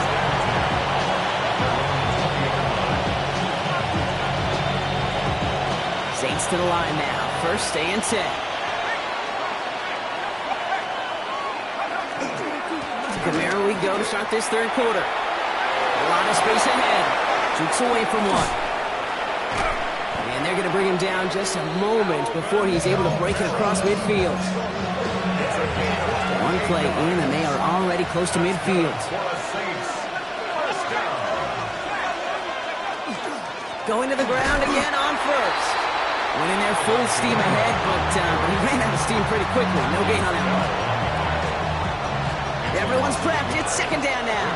H: Saints to the line now. First and 10. Camaro we go to start this third quarter. A lot of space ahead. Jukes away from one. And they're going to bring him down just a moment before he's able to break it across midfield. One play in, and they are already close to midfield. Going to the ground again on first. Went in there full steam ahead, but he ran out of steam pretty quickly. No gain on that one. Everyone's prepped. It's second down now.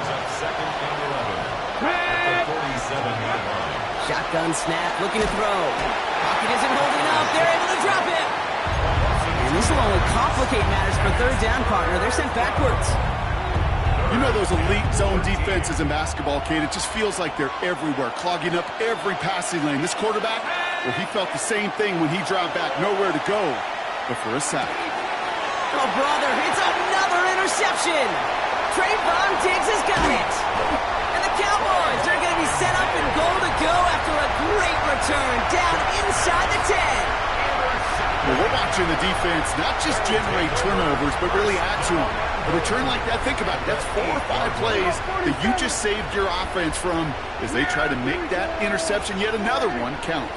H: Shotgun snap, looking to throw. Pocket isn't holding up. They're able to drop it. And this will only complicate matters for third down, partner. They're sent backwards.
I: You know those elite zone defenses in basketball, Kate, it just feels like they're everywhere, clogging up every passing lane. This quarterback, well, he felt the same thing when he dropped back, nowhere to go but for a sack.
H: Oh, brother, it's another interception. Trayvon Diggs has got it. And the Cowboys are going to be set up in goal to go after a great return down inside the 10.
I: Well, we're watching the defense not just generate turnovers, but really add to them. A return like that, think about it, that's 4 or 5 plays that you just saved your offense from as they try to make that interception, yet another one, count.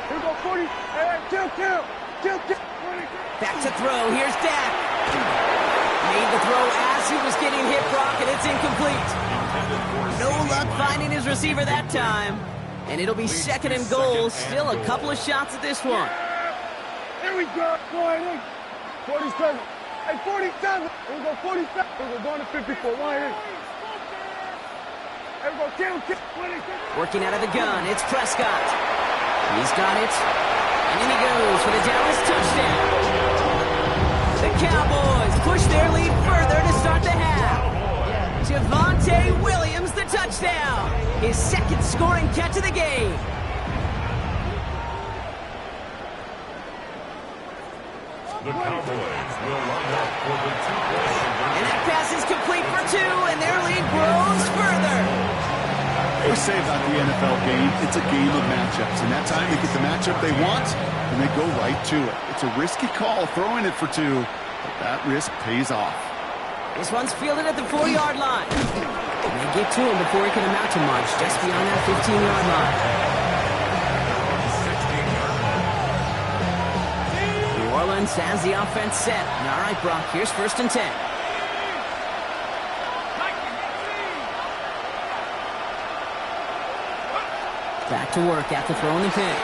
C: Here we go, 40. Hey, kill.
H: Back to throw. Here's Dak. Made the throw as he was getting hit, Brock, and it's incomplete. No luck finding his receiver that time. And it'll be second and goal. Still a couple of shots at this one.
C: Here we go. 47. Hey, 47. Here we go, 47. Here we go, going to 54. Here we go, kill.
H: Working out of the gun. It's Prescott. He's got it. And in he goes for the Dallas touchdown. The Cowboys push their lead further to start the half. Javonte Williams, the touchdown. His second scoring catch of the game.
B: The Cowboys will line up for the 2-point
H: And that pass is complete for 2, and their lead grows further.
I: We say about the NFL game, it's a game of matchups. And that time they get the matchup they want, and they go right to it. It's a risky call throwing it for 2, but that risk pays off.
H: This one's fielded at the 4-yard line. And they get to him before he can amount to much, just beyond that 15-yard line. New Orleans has the offense set. All right, Brock, here's first and 10. Back to work after throwing the pick.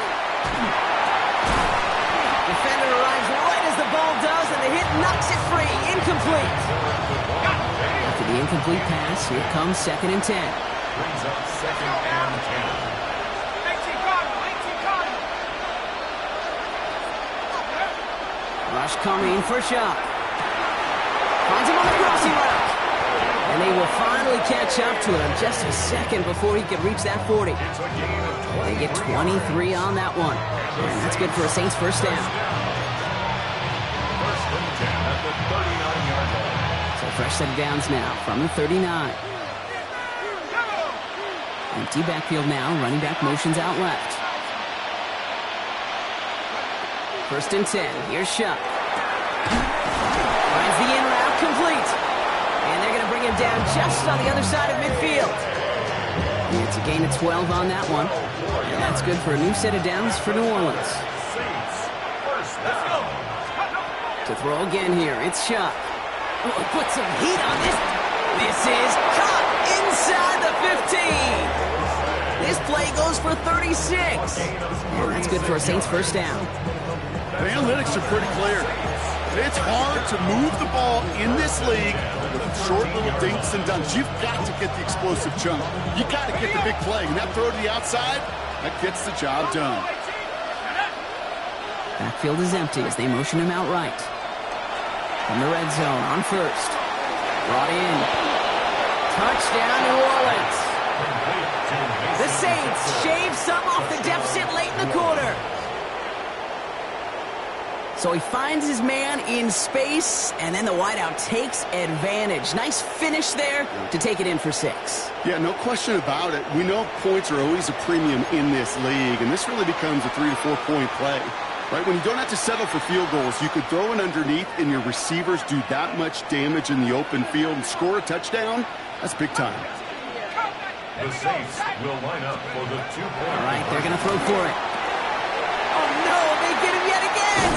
H: Defender arrives right as the ball does, and the hit knocks it free. Incomplete. After the incomplete pass, here comes second and 10.
B: Brings up second and 10.
H: Rush coming for Shock. Finds him on the crossing route. And they will finally catch up to him just a second before he can reach that 40. They get 23 on that one. And that's good for a Saints first down.
B: First and 10 at the 39-yard line.
H: So fresh set of downs now from the 39. Empty backfield now. Running back motions out left. First and 10. Here's Shuck. Finds the in route complete. And they're going to bring him down just on the other side of midfield. And it's a gain of 12 on that one. And that's good for a new set of downs for New Orleans. To throw again here, it's Shuck. Oh, put some heat on this. This is caught This play goes for 36. And that's good for a Saints first down.
I: The analytics are pretty clear. It's hard to move the ball in this league with short little dinks and dunks. You've got to get the explosive chunk. You've got to get the big play. And that throw to the outside, that gets the job done.
H: Backfield is empty as they motion him out right. From the red zone on first. Brought in. Touchdown, New Orleans. The Saints shave some off the deficit late in the quarter. So he finds his man in space, and then the wideout takes advantage. Nice finish there to take it in for 6.
I: Yeah, no question about it. We know points are always a premium in this league, and this really becomes a 3 to 4 point play. Right, when you don't have to settle for field goals, you could throw it underneath and your receivers do that much damage in the open field and score a touchdown. That's big time.
B: The Saints will line up for the 2-point.
H: All right, they're going to throw for it. Oh, no, they get him yet again.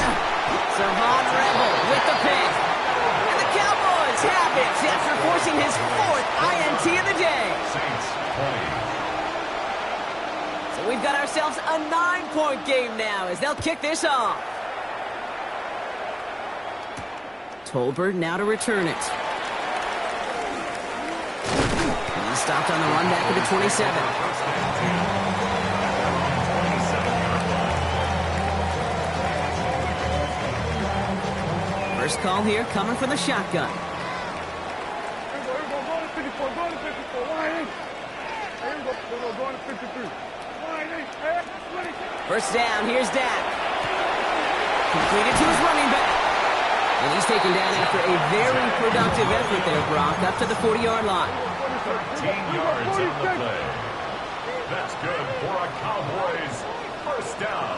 H: Savon Rebel with the pick. And the Cowboys have it after forcing his 4th INT of the day.
B: Saints 20.
H: So we've got ourselves a 9-point game now as they'll kick this off. Tolbert now to return it. He's stopped on the run back at the 27. First call here coming from the shotgun. First down, here's Dak. Completed to his running back. And he's taken down after a very productive effort there, Brock, up to the 40-yard line.
B: 13 yards on the play. That's good for a Cowboys first down.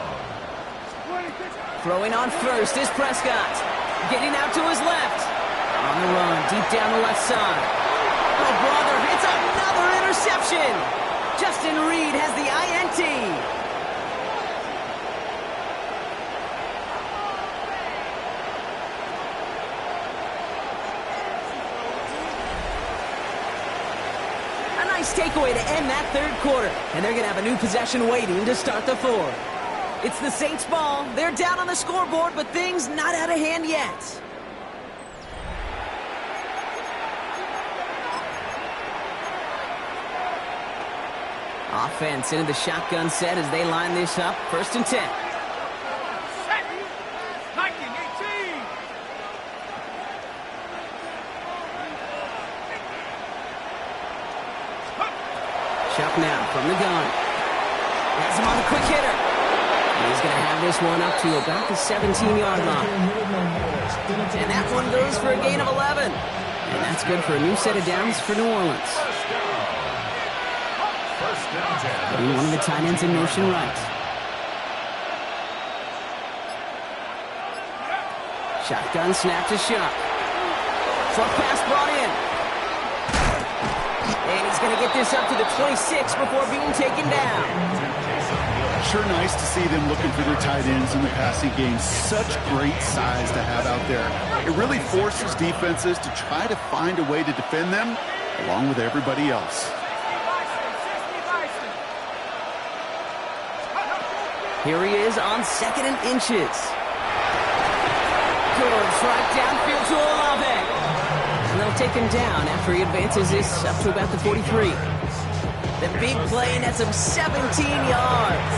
H: Throwing on first is Prescott. Getting out to his left. On the run, deep down the left side. Oh, brother, it's another interception. Justin Reed has the INT. Nice takeaway to end that third quarter. And they're going to have a new possession waiting to start the fourth. It's the Saints' ball. They're down on the scoreboard, but things not out of hand yet. Offense into the shotgun set as they line this up. 1st and 10. Chuck now from the gun. Has him on the quick hitter. And he's going to have this one up to about the 17-yard line. And that one goes for a gain of 11. And that's good for a new set of downs for New Orleans. Putting one of the tight ends in motion right. Shotgun snap to Shuck. Short pass brought in. And he's going to get this up to the 26 before being taken down.
I: Sure nice to see them looking for their tight ends in the passing game. Such great size to have out there. It really forces defenses to try to find a way to defend them along with everybody else.
H: Here he is on 2nd and inches. Good strike downfield to Olave. And they'll take him down after he advances this up to about the 43. The big play nets him 17 yards.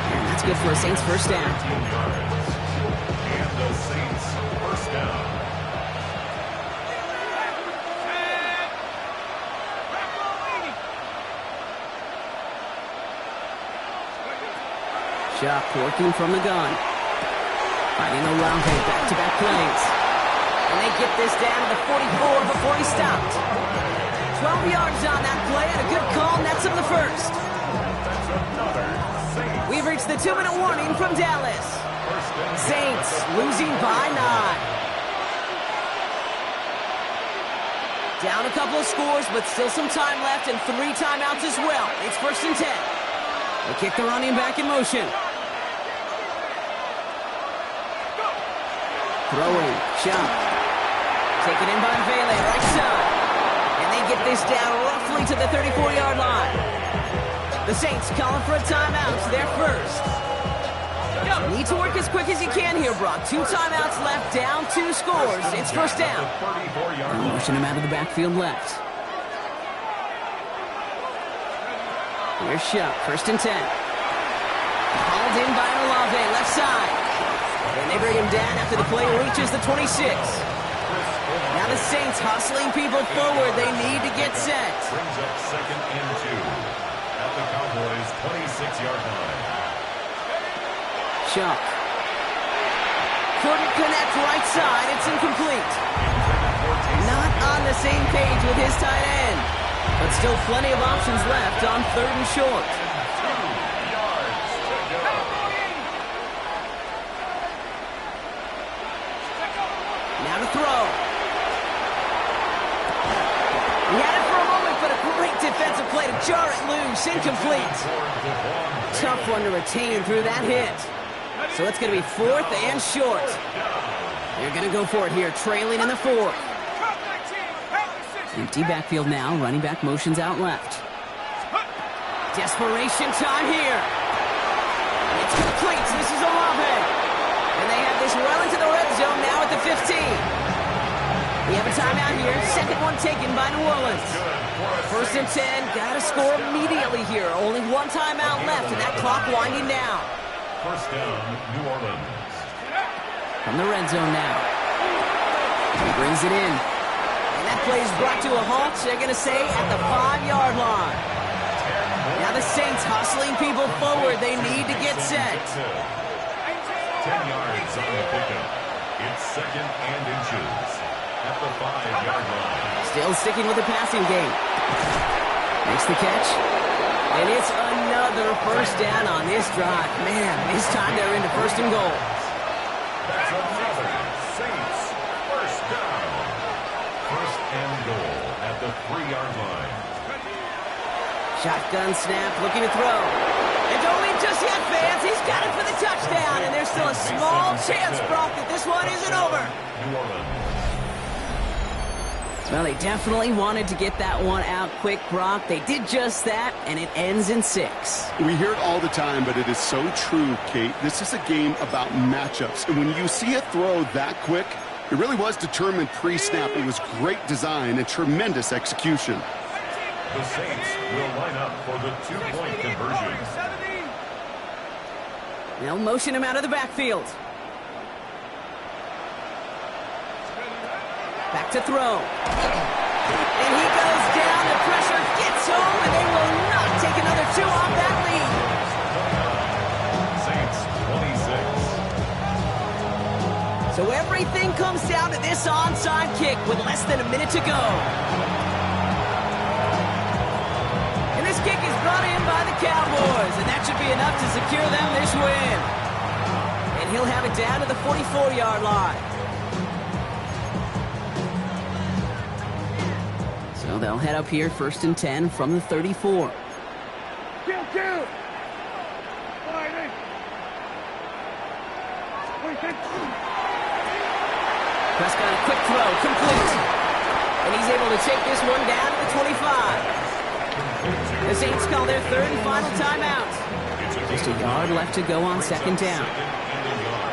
H: And that's good for a Saints first down.
B: And the Saints first down.
H: Chuck working from the gun. Finding Olave back-to-back plays. And they get this down to the 44 before he stopped. 12 yards on that play, and a good call nets him the first. We've reached the 2-minute warning from Dallas. Saints losing by 9. Down a couple of scores, but still some time left, and 3 timeouts as well. It's 1st and 10. They kick the running back in motion. Throwing, Chuck. Taken in by Vele, right side. And they get this down roughly to the 34-yard line. The Saints calling for a timeout. It's their first. Need to work as quick as you can here, Brock. 2 timeouts left, down 2 scores. It's first down. Motion him out of the backfield left. Here's Shuck, first and 10. Hauled in by Olave, left side. And they bring him down after the play reaches the 26. Now the Saints hustling people forward. They need to get set.
B: Brings up second and 2 at the Cowboys' 26-yard line.
H: Shuck. Couldn't connect right side. It's incomplete. Not on the same page with his tight end. But still plenty of options left on 3rd and short.
B: 2 yards to go.
H: Now to throw. He had it for a moment, but a great defensive play to jar it loose. Incomplete. Tough one to retain through that hit. So it's going to be 4th and short. They're going to go for it here, trailing in the 4th. Empty backfield now, running back motions out left. Desperation time here. It's complete. This is Olave. And they have this well into the red zone now at the 15. We have a timeout here. Second one taken by New Orleans. First and 10. Got to score immediately here. Only 1 timeout left, and that clock winding down.
B: First down, New Orleans.
H: From the red zone now. He brings it in. And that play is brought to a halt, they're going to say, at the 5-yard line. Now the Saints hustling people forward. They need to get set.
B: 10 yards on the pickup. It's second and inches at the 5-yard line.
H: Still sticking with the passing game. Makes the catch. And it's another first down on this drive. Man, this time they're into 1st and goal.
B: That's another Saints first down. 1st and goal at the 3-yard line.
H: Shotgun snap, looking to throw. And don't leave just yet, fans. He's got it for the touchdown. And there's still a small chance, Brock, that this one isn't over.
B: New Orleans.
H: Well, they definitely wanted to get that one out quick, Brock. They did just that, and it ends in 6.
I: We hear it all the time, but it is so true, Kate. This is a game about matchups. And when you see a throw that quick, it really was determined pre-snap. It was great design and tremendous execution.
B: The Saints will line up for the 2-point conversion.
H: They'll motion him out of the backfield. Back to throw. And he goes down. The pressure gets home, and they will not take another 2 off that lead.
B: Saints 26.
H: So everything comes down to this onside kick with less than a minute to go. And this kick is brought in by the Cowboys, and that should be enough to secure them this win. And he'll have it down to the 44-yard line. So they'll head up here, 1st and 10 from the 34.
C: Kill!
H: Prescott, a quick throw, complete. And he's able to take this one down to the 25. The Saints call their 3rd and final timeout. Just a yard left to go on 2nd down.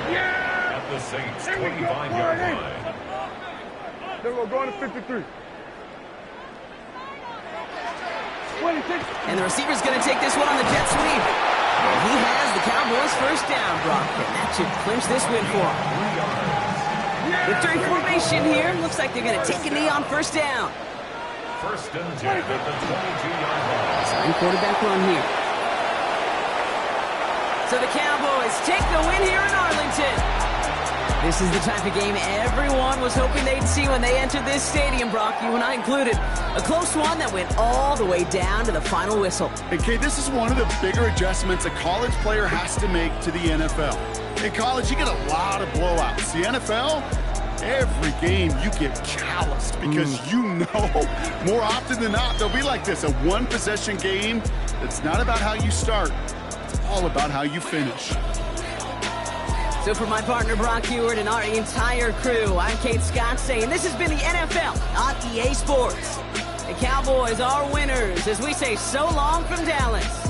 B: At the Saints 25-yard line.
C: Then we're going to 53.
H: And the receiver's going to take this one on the jet sweep. And he has the Cowboys' first down, Brock. And that should clinch this win for him. Victory formation here. Looks like they're going to take a knee on 1st down.
B: 1st and 10 at the 22-yard line.
H: Sign quarterback run here. So the Cowboys take the win here in Arlington. This is the type of game everyone was hoping they'd see when they entered this stadium, Brock, you and I included. A close one that went all the way down to the final whistle.
I: And Kate, this is one of the bigger adjustments a college player has to make to the NFL. In college, you get a lot of blowouts. The NFL, every game you get calloused because you know more often than not they'll be like this, a one-possession game. It's not about how you start. It's all about how you finish.
H: So for my partner Brock Heward and our entire crew, I'm Kate Scott saying this has been the NFL on EA Sports. The Cowboys are winners as we say so long from Dallas.